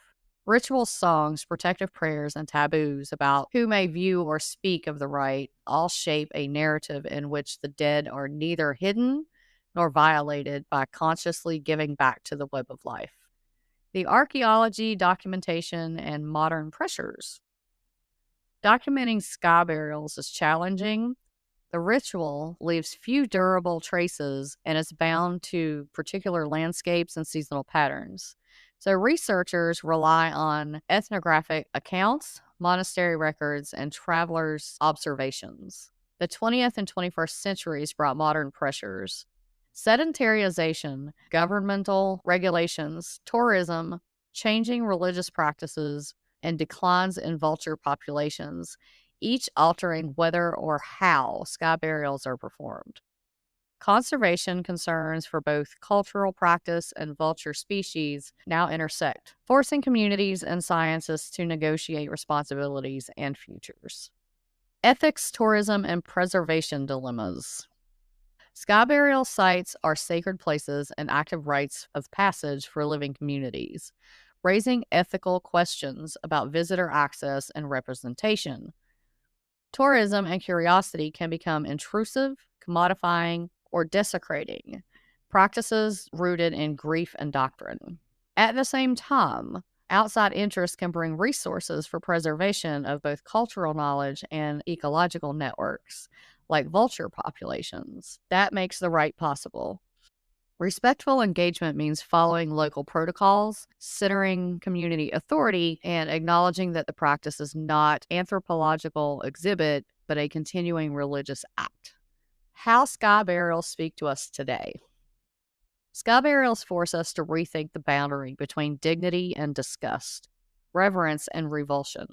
Ritual songs, protective prayers, and taboos about who may view or speak of the rite all shape a narrative in which the dead are neither hidden nor violated by consciously giving back to the web of life. The archaeology, documentation, and modern pressures. Documenting sky burials is challenging. The ritual leaves few durable traces and is bound to particular landscapes and seasonal patterns. So researchers rely on ethnographic accounts, monastery records, and travelers' observations. The 20th and 21st centuries brought modern pressures. Sedentarization, governmental regulations, tourism, changing religious practices, and declines in vulture populations, each altering whether or how sky burials are performed. Conservation concerns for both cultural practice and vulture species now intersect, forcing communities and scientists to negotiate responsibilities and futures. Ethics, tourism, and preservation dilemmas. Sky burial sites are sacred places and active rites of passage for living communities, raising ethical questions about visitor access and representation. Tourism and curiosity can become intrusive, commodifying, or desecrating, practices rooted in grief and doctrine. At the same time, outside interests can bring resources for preservation of both cultural knowledge and ecological networks, like vulture populations. That makes the rite possible. Respectful engagement means following local protocols, centering community authority, and acknowledging that the practice is not anthropological exhibit, but a continuing religious act. How sky burials speak to us today. Sky burials force us to rethink the boundary between dignity and disgust, reverence and revulsion.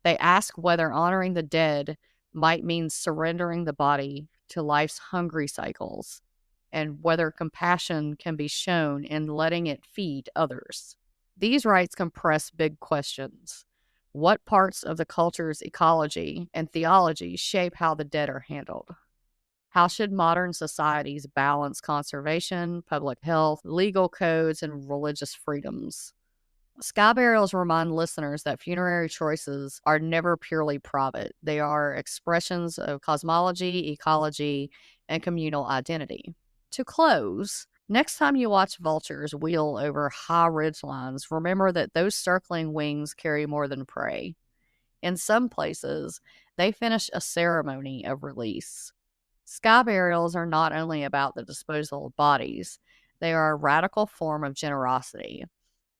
They ask whether honoring the dead might mean surrendering the body to life's hungry cycles, and whether compassion can be shown in letting it feed others. These rites compress big questions. What parts of the culture's ecology and theology shape how the dead are handled? How should modern societies balance conservation, public health, legal codes, and religious freedoms? Sky burials remind listeners that funerary choices are never purely private. They are expressions of cosmology, ecology, and communal identity. To close, next time you watch vultures wheel over high ridgelines, remember that those circling wings carry more than prey. In some places, they finish a ceremony of release. Sky burials are not only about the disposal of bodies, they are a radical form of generosity,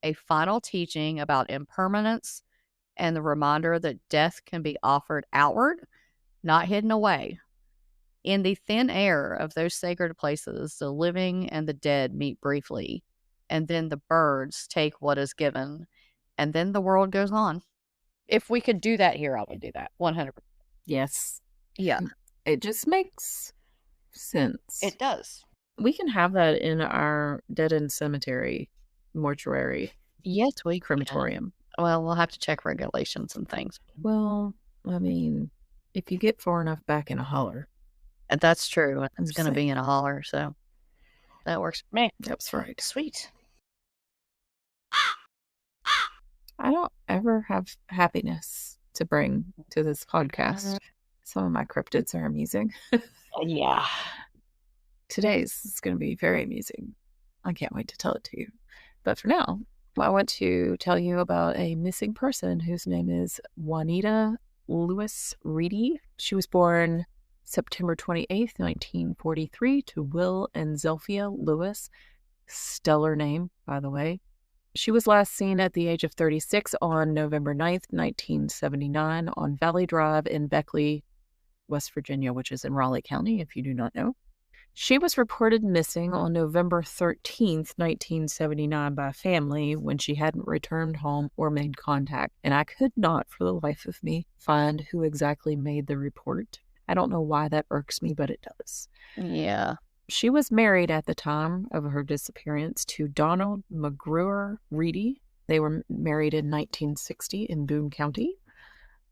a final teaching about impermanence, and the reminder that death can be offered outward, not hidden away. In the thin air of those sacred places, the living and the dead meet briefly, and then the birds take what is given, and then the world goes on. If we could do that here, I would do that, 100%. Yes. Yeah. It just makes sense. It does. We can have that in our dead end cemetery mortuary. Yes, we crematorium. Can. Well, we'll have to check regulations and things. Well, I mean, if you get far enough back in a holler. That's true. It's going to be in a holler, so that works for me. That's right. Sweet. I don't ever have happiness to bring to this podcast. Some of my cryptids are amusing. Yeah. Today's is going to be very amusing. I can't wait to tell it to you. But for now, I want to tell you about a missing person whose name is Juanita Reedy. She was born September 28th, 1943 to Will and Zelphia Lewis. Stellar name, by the way. She was last seen at the age of 36 on November 9th, 1979 on Valley Drive in Beckley, West Virginia, which is in Raleigh County, if you do not know. She was reported missing on November 13th, 1979 by family when she hadn't returned home or made contact, and I could not, for the life of me, find who exactly made the report. I don't know why that irks me, but it does. Yeah. She was married at the time of her disappearance to Donald Reedy. They were married in 1960 in Boone County.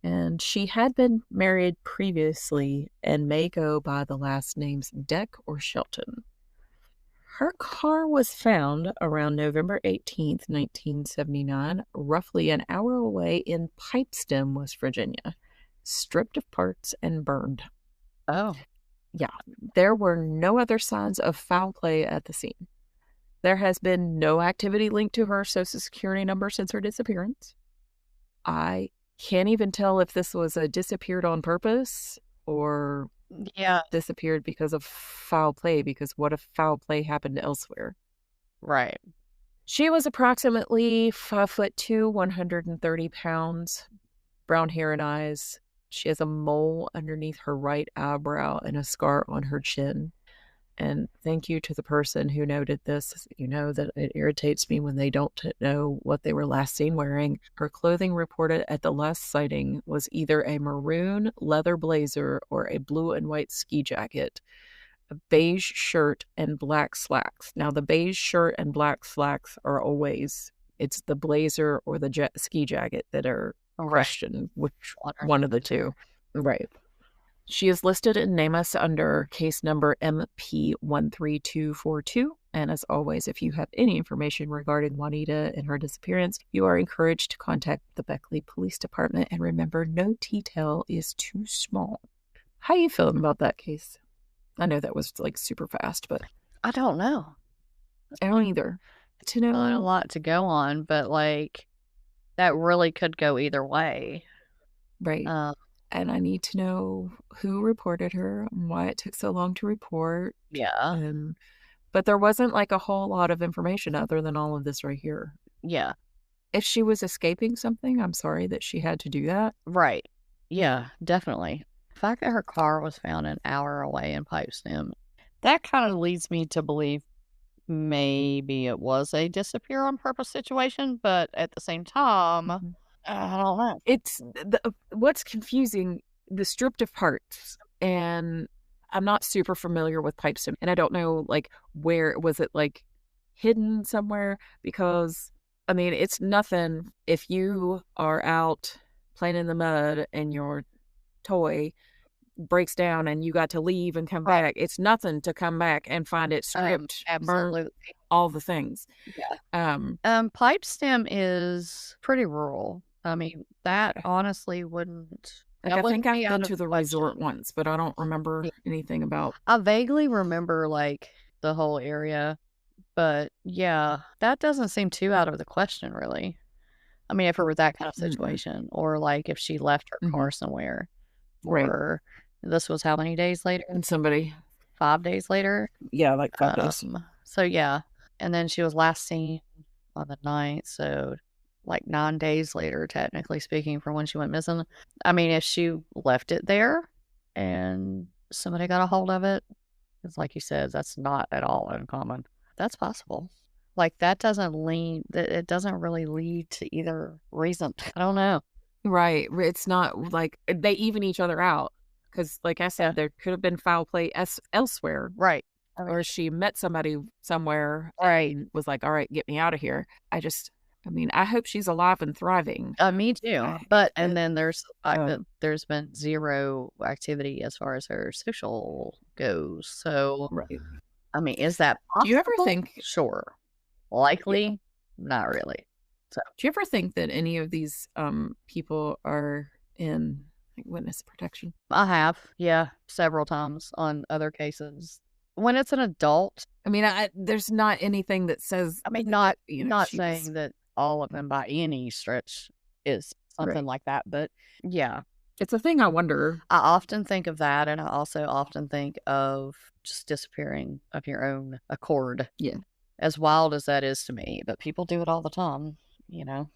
And she had been married previously and may go by the last names Deck or Shelton. Her car was found around November 18th, 1979, roughly an hour away in Pipestem, West Virginia, stripped of parts and burned. Oh. Yeah, there were no other signs of foul play at the scene. There has been no activity linked to her Social Security number since her disappearance. I can't even tell if this was a disappeared on purpose or disappeared because of foul play, because what if foul play happened elsewhere? Right. She was approximately 5'2", 130 pounds, brown hair and eyes. She has a mole underneath her right eyebrow and a scar on her chin. And thank you to the person who noted this. You know that it irritates me when they don't know what they were last seen wearing. Her clothing reported at the last sighting was either a maroon leather blazer or a blue and white ski jacket, a beige shirt, and black slacks. Now, the beige shirt and black slacks are always, it's the blazer or the ski jacket that are questioned, which one of the two. Right. She is listed in NamUs under case number MP13242. And as always, if you have any information regarding Juanita and her disappearance, you are encouraged to contact the Beckley Police Department. And remember, no detail is too small. How are you feeling about that case? I know that was like super fast, but I don't know. I don't either. To know not a lot to go on, but like that really could go either way. Right. And I need to know who reported her and why it took so long to report. Yeah. But there wasn't like a whole lot of information other than all of this right here. Yeah. If she was escaping something, I'm sorry that she had to do that. Right. Yeah, definitely. The fact that her car was found an hour away in Pipestem, that kind of leads me to believe maybe it was a disappear on purpose situation, but at the same time, I don't know. It's what's confusing, the stripped of parts, and I'm not super familiar with Pipestem, and I don't know like where was it like hidden somewhere, because I mean it's nothing if you are out playing in the mud and your toy breaks down and you got to leave and come back. It's nothing to come back and find it stripped, burnt, all the things. Yeah. Pipestem is pretty rural. I mean, that honestly wouldn't. Like, I think I've been to the resort once, but I don't remember anything about. I vaguely remember like the whole area, but yeah, that doesn't seem too out of the question, really. I mean, if it were that kind of situation, or like if she left her car somewhere, or this was how many days later? And 5 days later. Yeah, like 5 days. So yeah, and then she was last seen on the 9th, so like 9 days later, technically speaking, from when she went missing. I mean, if she left it there and somebody got a hold of it, it's like you said, that's not at all uncommon. That's possible. Like that it doesn't really lead to either reason. I don't know. Right. It's not like they even each other out. Because like I said, there could have been foul play elsewhere. Right. Or she met somebody somewhere and was like, all right, get me out of here. I mean, I hope she's alive and thriving. Me too. But, and then there's the fact that there's been zero activity as far as her social goes. So, I mean, is that possible? Do you ever think? Sure. Likely? Not really. So, do you ever think that any of these people are in like, witness protection? I have, yeah, several times on other cases. when it's an adult, I mean, there's not anything that says. I mean, not She was- saying that all of them by any stretch is something Right. like that, but yeah, It's a thing I wonder. I often think of that, and I also often think of just disappearing of your own accord. Yeah. As wild as that is to me, but people do it all the time, you know?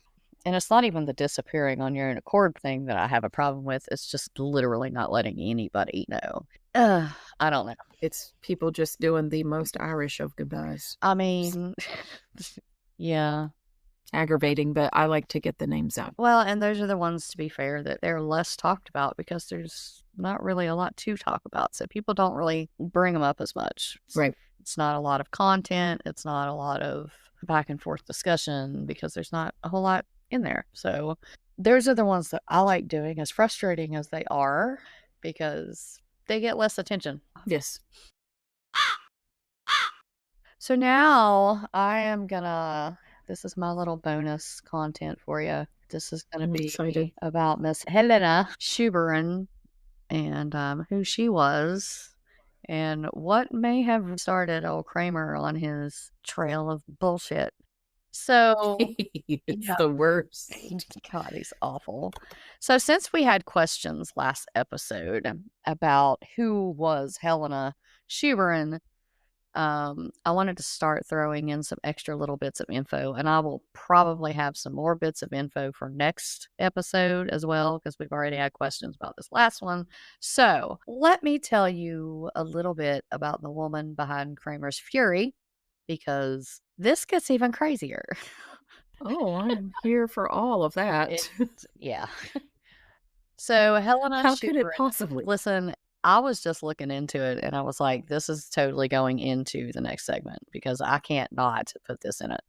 And it's not even the disappearing on your own accord thing that I have a problem with. It's just literally not letting anybody know. I don't know. It's people just doing the most Irish of goodbyes. I mean, yeah. Aggravating, but I like to get the names out. Well, and those are the ones, to be fair, that they're less talked about because there's not really a lot to talk about. So people don't really bring them up as much. Right. It's not a lot of content. It's not a lot of back and forth discussion because there's not a whole lot in there. So those are the ones that I like doing, as frustrating as they are, because they get less attention. Yes. So now I am gonna, this is my little bonus content for you. This is gonna I'm be excited. about Miss Helena Sheuberin and who she was and what may have started old Kramer on his trail of bullshit. So It's yeah. the worst. God, he's awful. So since we had questions last episode about who was Helena Sheuberin, I wanted to start throwing in some extra little bits of info, and I will probably have some more bits of info for next episode as well, because we've already had questions about this last one. So let me tell you a little bit about the woman behind Kramer's fury, because this gets even crazier. Oh, I'm here for all of that. Yeah. So Helena How could it Sheuberin, possibly? listen, I was just looking into it and I was like, this is totally going into the next segment because I can't not put this in it.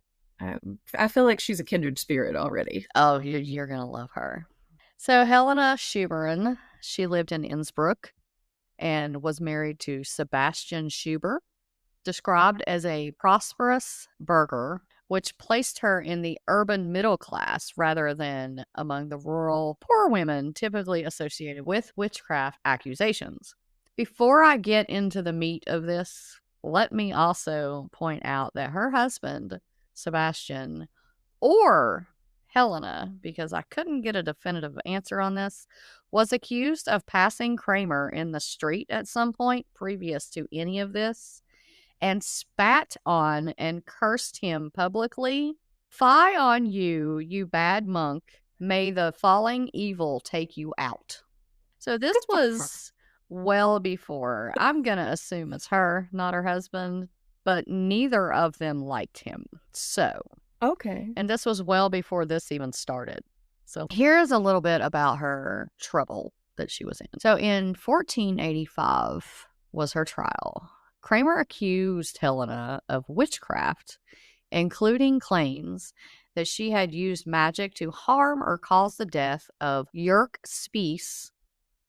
I feel like she's a kindred spirit already. Oh, you're going to love her. So Helena Sheuberin, she lived in Innsbruck and was married to Sebastian Scheuber, described as a prosperous burgher, which placed her in the urban middle class rather than among the rural poor women typically associated with witchcraft accusations. Before I get into the meat of this, let me also point out that her husband, Sebastian, or Helena, because I couldn't get a definitive answer on this, was accused of passing Kramer in the street at some point previous to any of this and spat on and cursed him publicly. Fie on you, you bad monk. May the falling evil take you out. So this was well before. I'm going to assume it's her, not her husband, but neither of them liked him. So, Okay. and this was well before this even started. So here's a little bit about her trouble that she was in. So in 1485 was her trial. Kramer accused Helena of witchcraft, including claims that she had used magic to harm or cause the death of Jörg Spies,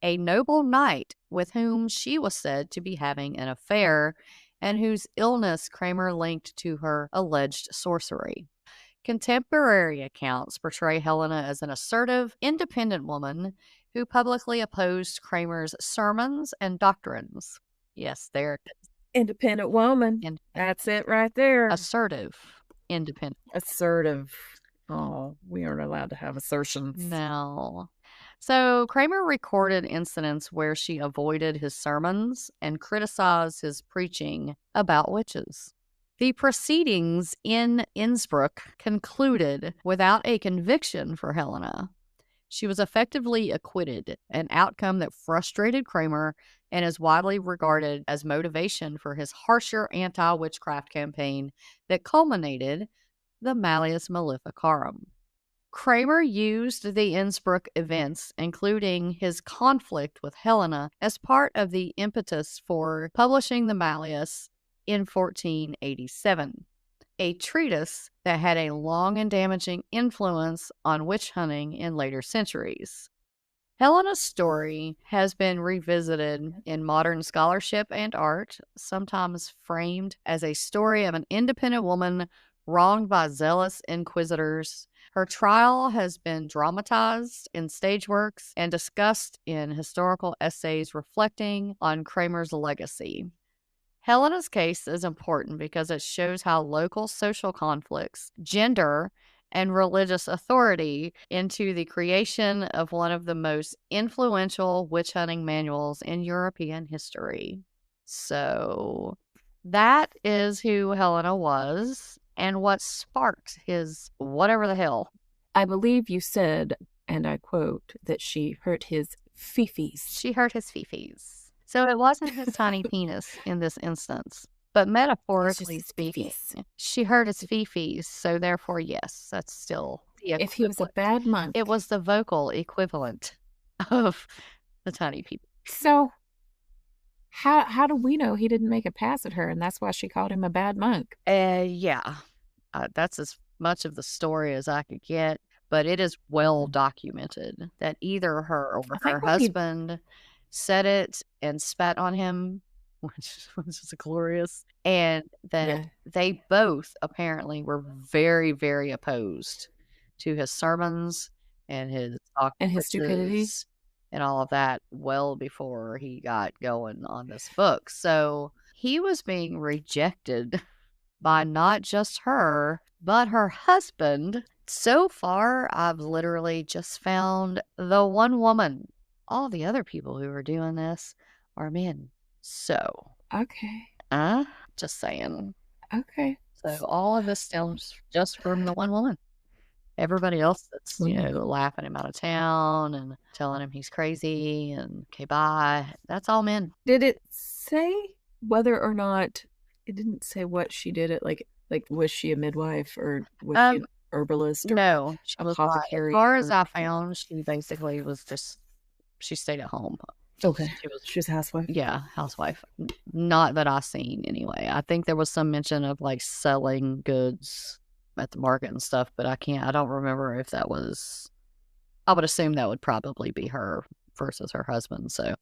a noble knight with whom she was said to be having an affair and whose illness Kramer linked to her alleged sorcery. Contemporary accounts portray Helena as an assertive, independent woman who publicly opposed Kramer's sermons and doctrines. Yes, there it is. Independent woman. That's it right there. Assertive, independent. Assertive. Oh, we aren't allowed to have assertions. No. So Kramer recorded incidents where she avoided his sermons and criticized his preaching about witches. The proceedings in Innsbruck concluded without a conviction for Helena. She was effectively acquitted, an outcome that frustrated Kramer and is widely regarded as motivation for his harsher anti-witchcraft campaign that culminated the Malleus Maleficarum. Kramer used the Innsbruck events, including his conflict with Helena, as part of the impetus for publishing the Malleus in 1487, a treatise that had a long and damaging influence on witch hunting in later centuries. Helena's story has been revisited in modern scholarship and art, sometimes framed as a story of an independent woman wronged by zealous inquisitors. Her trial has been dramatized in stage works and discussed in historical essays reflecting on Kramer's legacy. Helena's case is important because it shows how local social conflicts, gender, and religious authority into the creation of one of the most influential witch hunting manuals in European history. So that is who Helena was and what sparked his whatever the hell. I believe you said, and I quote, that she hurt his fifis. She hurt his fifis. So it wasn't his tiny penis in this instance, but metaphorically speaking, she hurt his fifis. So therefore, yes, that's still the equivalent. If he was a bad monk. It was the vocal equivalent of the tiny penis. So how do we know he didn't make a pass at her and that's why she called him a bad monk? Yeah. That's as much of the story as I could get, but it is well documented that either her or her husband said it and spat on him, which is glorious, and that they both apparently were very, very opposed to his sermons and his stupidity and all of that well before he got going on this book. So he was being rejected by not just her, but her husband. So far, I've literally just found the one woman. All the other people who are doing this are men. So. Okay. Just saying. Okay. So all of this stems just from the one woman. Everybody else that's, laughing him out of town and telling him he's crazy and okay, bye. That's all men. Did it say whether or not, it didn't say what she did it, like was she a midwife or was she an herbalist? Or no, she was not. As far as I found, she basically was just, she stayed at home. Okay. She was a housewife? Yeah, housewife. Not that I've seen anyway. I think there was some mention of like selling goods at the market and stuff, but I don't remember if that was, I would assume that would probably be her versus her husband, so.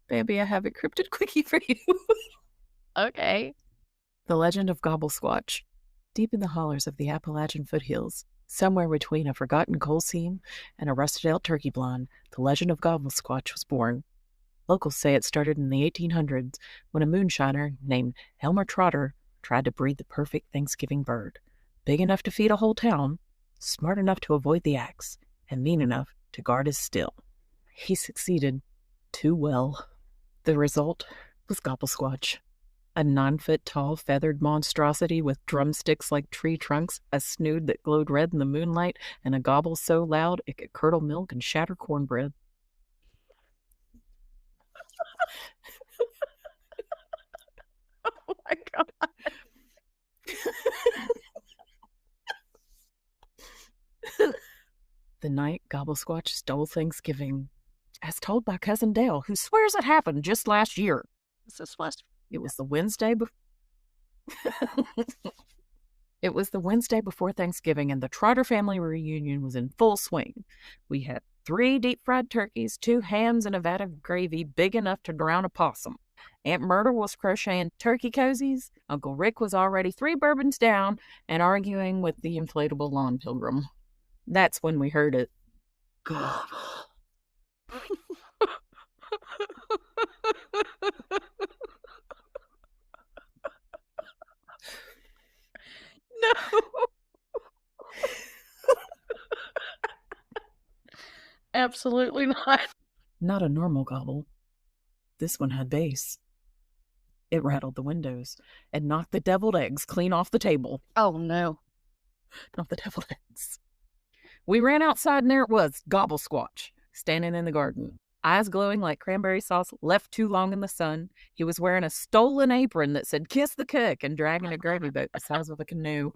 Baby, I have a cryptid quickie for you. Okay. The legend of Gobble. Deep in the hollers of the Appalachian foothills, somewhere between a forgotten coal seam and a rusted-out turkey blonde, the legend of Gobble was born. Locals say it started in the 1800s when a moonshiner named Elmer Trotter tried to breed the perfect Thanksgiving bird, big enough to feed a whole town, smart enough to avoid the axe, and mean enough to guard his still. He succeeded too well. The result was Gobble, a 9-foot-tall feathered monstrosity with drumsticks like tree trunks, a snood that glowed red in the moonlight, and a gobble so loud it could curdle milk and shatter cornbread. Oh my God. The night Gobble stole Thanksgiving, as told by Cousin Dale, who swears it happened just last year. It was the Wednesday It was the Wednesday before Thanksgiving, and the Trotter family reunion was in full swing. We had 3 deep-fried turkeys, 2 hams, and a vat of gravy big enough to drown a possum. Aunt Myrtle was crocheting turkey cozies. Uncle Rick was already 3 bourbons down and arguing with the inflatable lawn pilgrim. That's when we heard it. No. Absolutely not. Not a normal gobble. This one had bass. It rattled the windows and knocked the deviled eggs clean off the table. Oh, no. Not the deviled eggs. We ran outside and there it was, Gobble, standing in the garden. Eyes glowing like cranberry sauce, left too long in the sun. He was wearing a stolen apron that said, "Kiss the cook," and dragging a gravy boat the size of a canoe.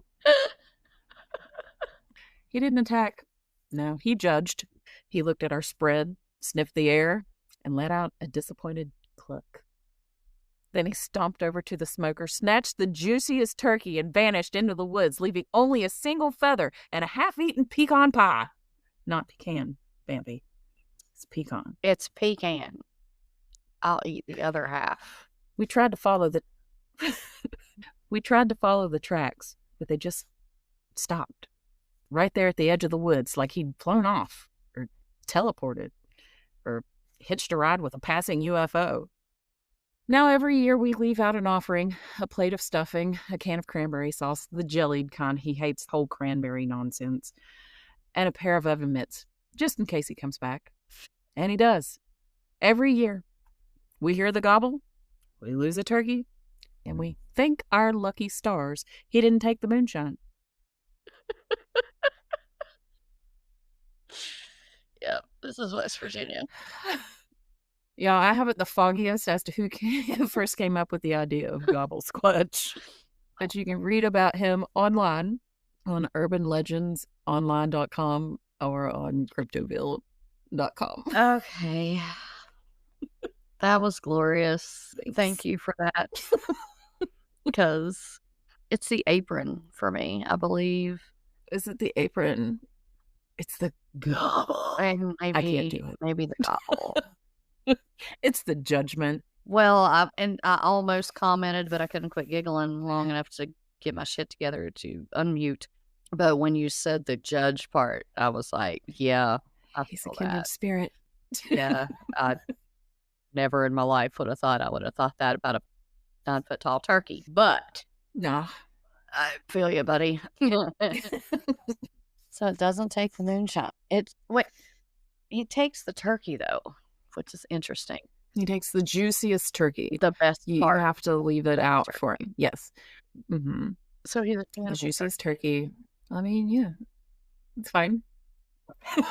He didn't attack. No, he judged. He looked at our spread, sniffed the air, and let out a disappointed cluck. Then he stomped over to the smoker, snatched the juiciest turkey, and vanished into the woods, leaving only a single feather and a half-eaten pecan pie. Not pecan, Bambi. It's pecan. It's pecan. I'll eat the other half. We tried to follow the tracks, but they just stopped. Right there at the edge of the woods, like he'd flown off, or teleported, or hitched a ride with a passing UFO. Now, every year we leave out an offering, a plate of stuffing, a can of cranberry sauce, the jellied kind. He hates whole cranberry nonsense, and a pair of oven mitts, just in case he comes back. And he does. Every year. We hear the gobble, we lose a turkey, and we thank our lucky stars he didn't take the moonshine. Yeah, this is West Virginia. Yeah, I haven't the foggiest as to who first came up with the idea of Gobble Squatch. But you can read about him online on urbanlegendsonline.com or on cryptoville.com. Okay. That was glorious. Thanks. Thank you for that. Because it's the apron for me, I believe. Is it the apron? It's the gobble. And maybe, I can't do it. Maybe the gobble. It's the judgment. Well, I almost commented, but I couldn't quit giggling long enough to get my shit together to unmute. But when you said the judge part, I was like, yeah, He's a kindred spirit. Yeah, I never in my life would have thought I would have thought that about a 9-foot tall turkey. But nah, I feel you, buddy. So it doesn't take the moonshine. He takes the turkey though, which is interesting. He takes the juiciest turkey. The best you part. Have to leave it out for him. Yes. Mm-hmm. So he's the juiciest turkey. I mean, yeah, it's fine. To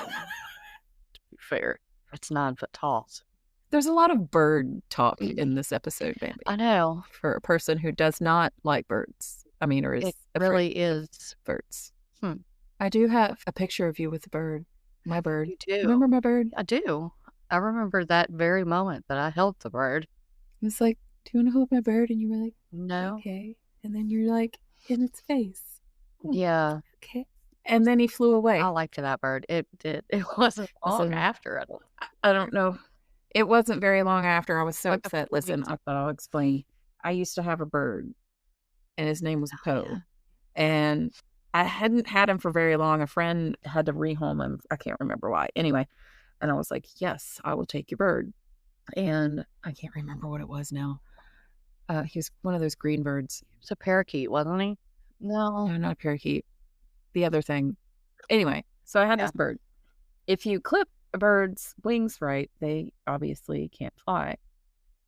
be fair, it's 9 foot tall. So. There's a lot of bird talk in this episode, Bambi. I know. For a person who does not like birds. I mean, or is it really is birds. I do have a picture of you with a bird. My bird. You do. Remember my bird? I do. I remember that very moment that I held the bird. It was like, do you want to hold my bird? And you were like, no. Okay. And then you're like, in its face. Yeah. Okay. And then he flew away. I liked that bird. It did. It wasn't long after. I don't know. It wasn't very long after. I was so upset. Listen, I'll explain. I used to have a bird, and his name was Poe. Yeah. And I hadn't had him for very long. A friend had to rehome him. I can't remember why. Anyway, and I was like, yes, I will take your bird. And I can't remember what it was now. He was one of those green birds. It's a parakeet, wasn't he? No, not a parakeet. The other thing. Anyway, so I had this bird. If you clip a bird's wings right, they obviously can't fly.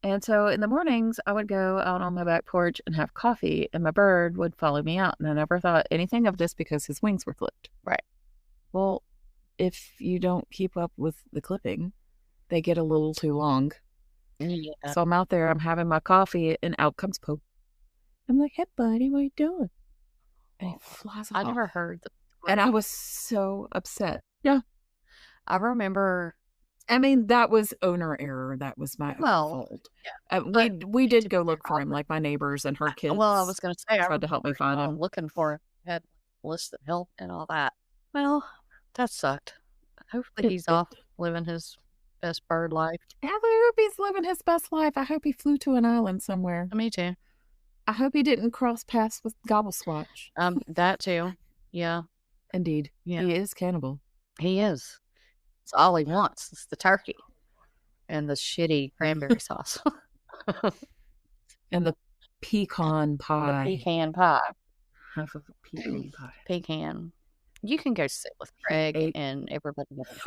And so in the mornings, I would go out on my back porch and have coffee, and my bird would follow me out. And I never thought anything of this because his wings were clipped. Right. Well, if you don't keep up with the clipping, they get a little too long. Yeah. So I'm out there, I'm having my coffee, and out comes Poe. I'm like, hey, buddy, what are you doing? And he flies off. I never heard that. And I was so upset. Yeah. I remember. I mean, that was owner error. That was my fault. Yeah. We did go look for him, like my neighbors and her kids. Well, I was going to say, tried to help me find him. Looking for him, had enlisted help and all that. Well, that sucked. Hopefully he's off living his best bird life. I hope he's living his best life. I hope he flew to an island somewhere. Me too. I hope he didn't cross paths with Gobble Squatch. That too. Yeah. Indeed. Yeah. He is cannibal. He is. It's all he wants. It's the turkey and the shitty cranberry sauce. And the pecan pie. The pecan pie. Half of a pecan pie. Pecan. You can go sit with Craig and everybody else.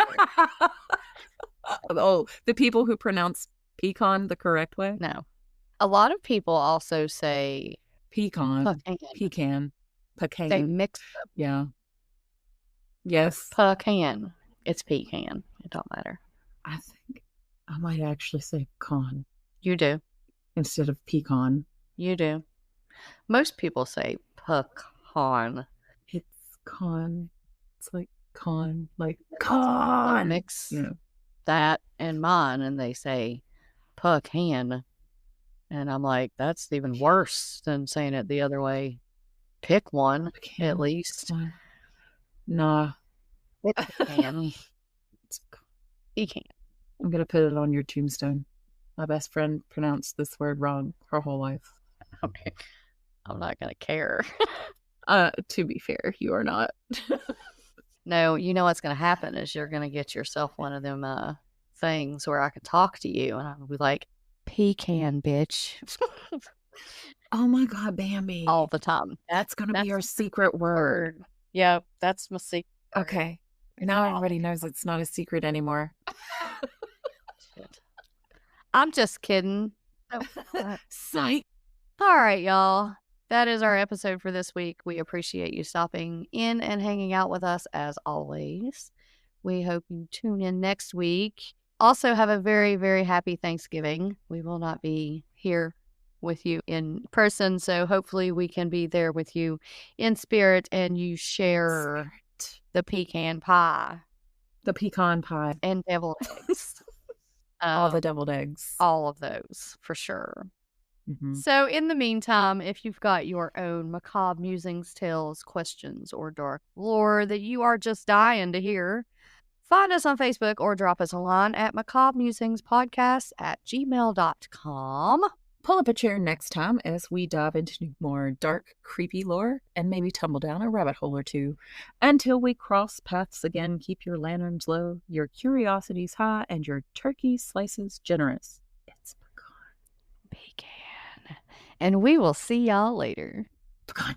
Oh, the people who pronounce pecan the correct way? No. A lot of people also say pecan. Pecan. They mix them. Yeah. Yes. Pecan. It's pecan. It don't matter. I think I might actually say con. You do. Instead of pecan. You do. Most people say pecan. It's con. It's like con. Like con. Mix that and mine, and they say pecan. And I'm like, that's even worse than saying it the other way. Pick one, at least. Nah. Pecan. Pecan. I'm going to put it on your tombstone. My best friend pronounced this word wrong her whole life. Okay. I'm not going to care. To be fair, you are not. No, you know what's going to happen is you're going to get yourself one of them things where I can talk to you and I'll be like, Pecan, bitch. Oh my God, Bambi. All the time. That's going to be our secret word. Yeah, that's my secret. Okay. Now everybody knows it's not a secret anymore. I'm just kidding. Psych. All right, y'all. That is our episode for this week. We appreciate you stopping in and hanging out with us as always. We hope you tune in next week. Also, have a very, very happy Thanksgiving. We will not be here with you in person, so hopefully we can be there with you in spirit and you share the pecan pie. The pecan pie. And deviled eggs. All the deviled eggs. All of those, for sure. Mm-hmm. So in the meantime, if you've got your own macabre musings, tales, questions, or dark lore that you are just dying to hear, find us on Facebook or drop us a line at Macabre.Musings.Podcast at gmail.com. Pull up a chair next time as we dive into more dark, creepy lore and maybe tumble down a rabbit hole or two. Until we cross paths again, keep your lanterns low, your curiosities high, and your turkey slices generous. It's pecan. And we will see y'all later. Pecan.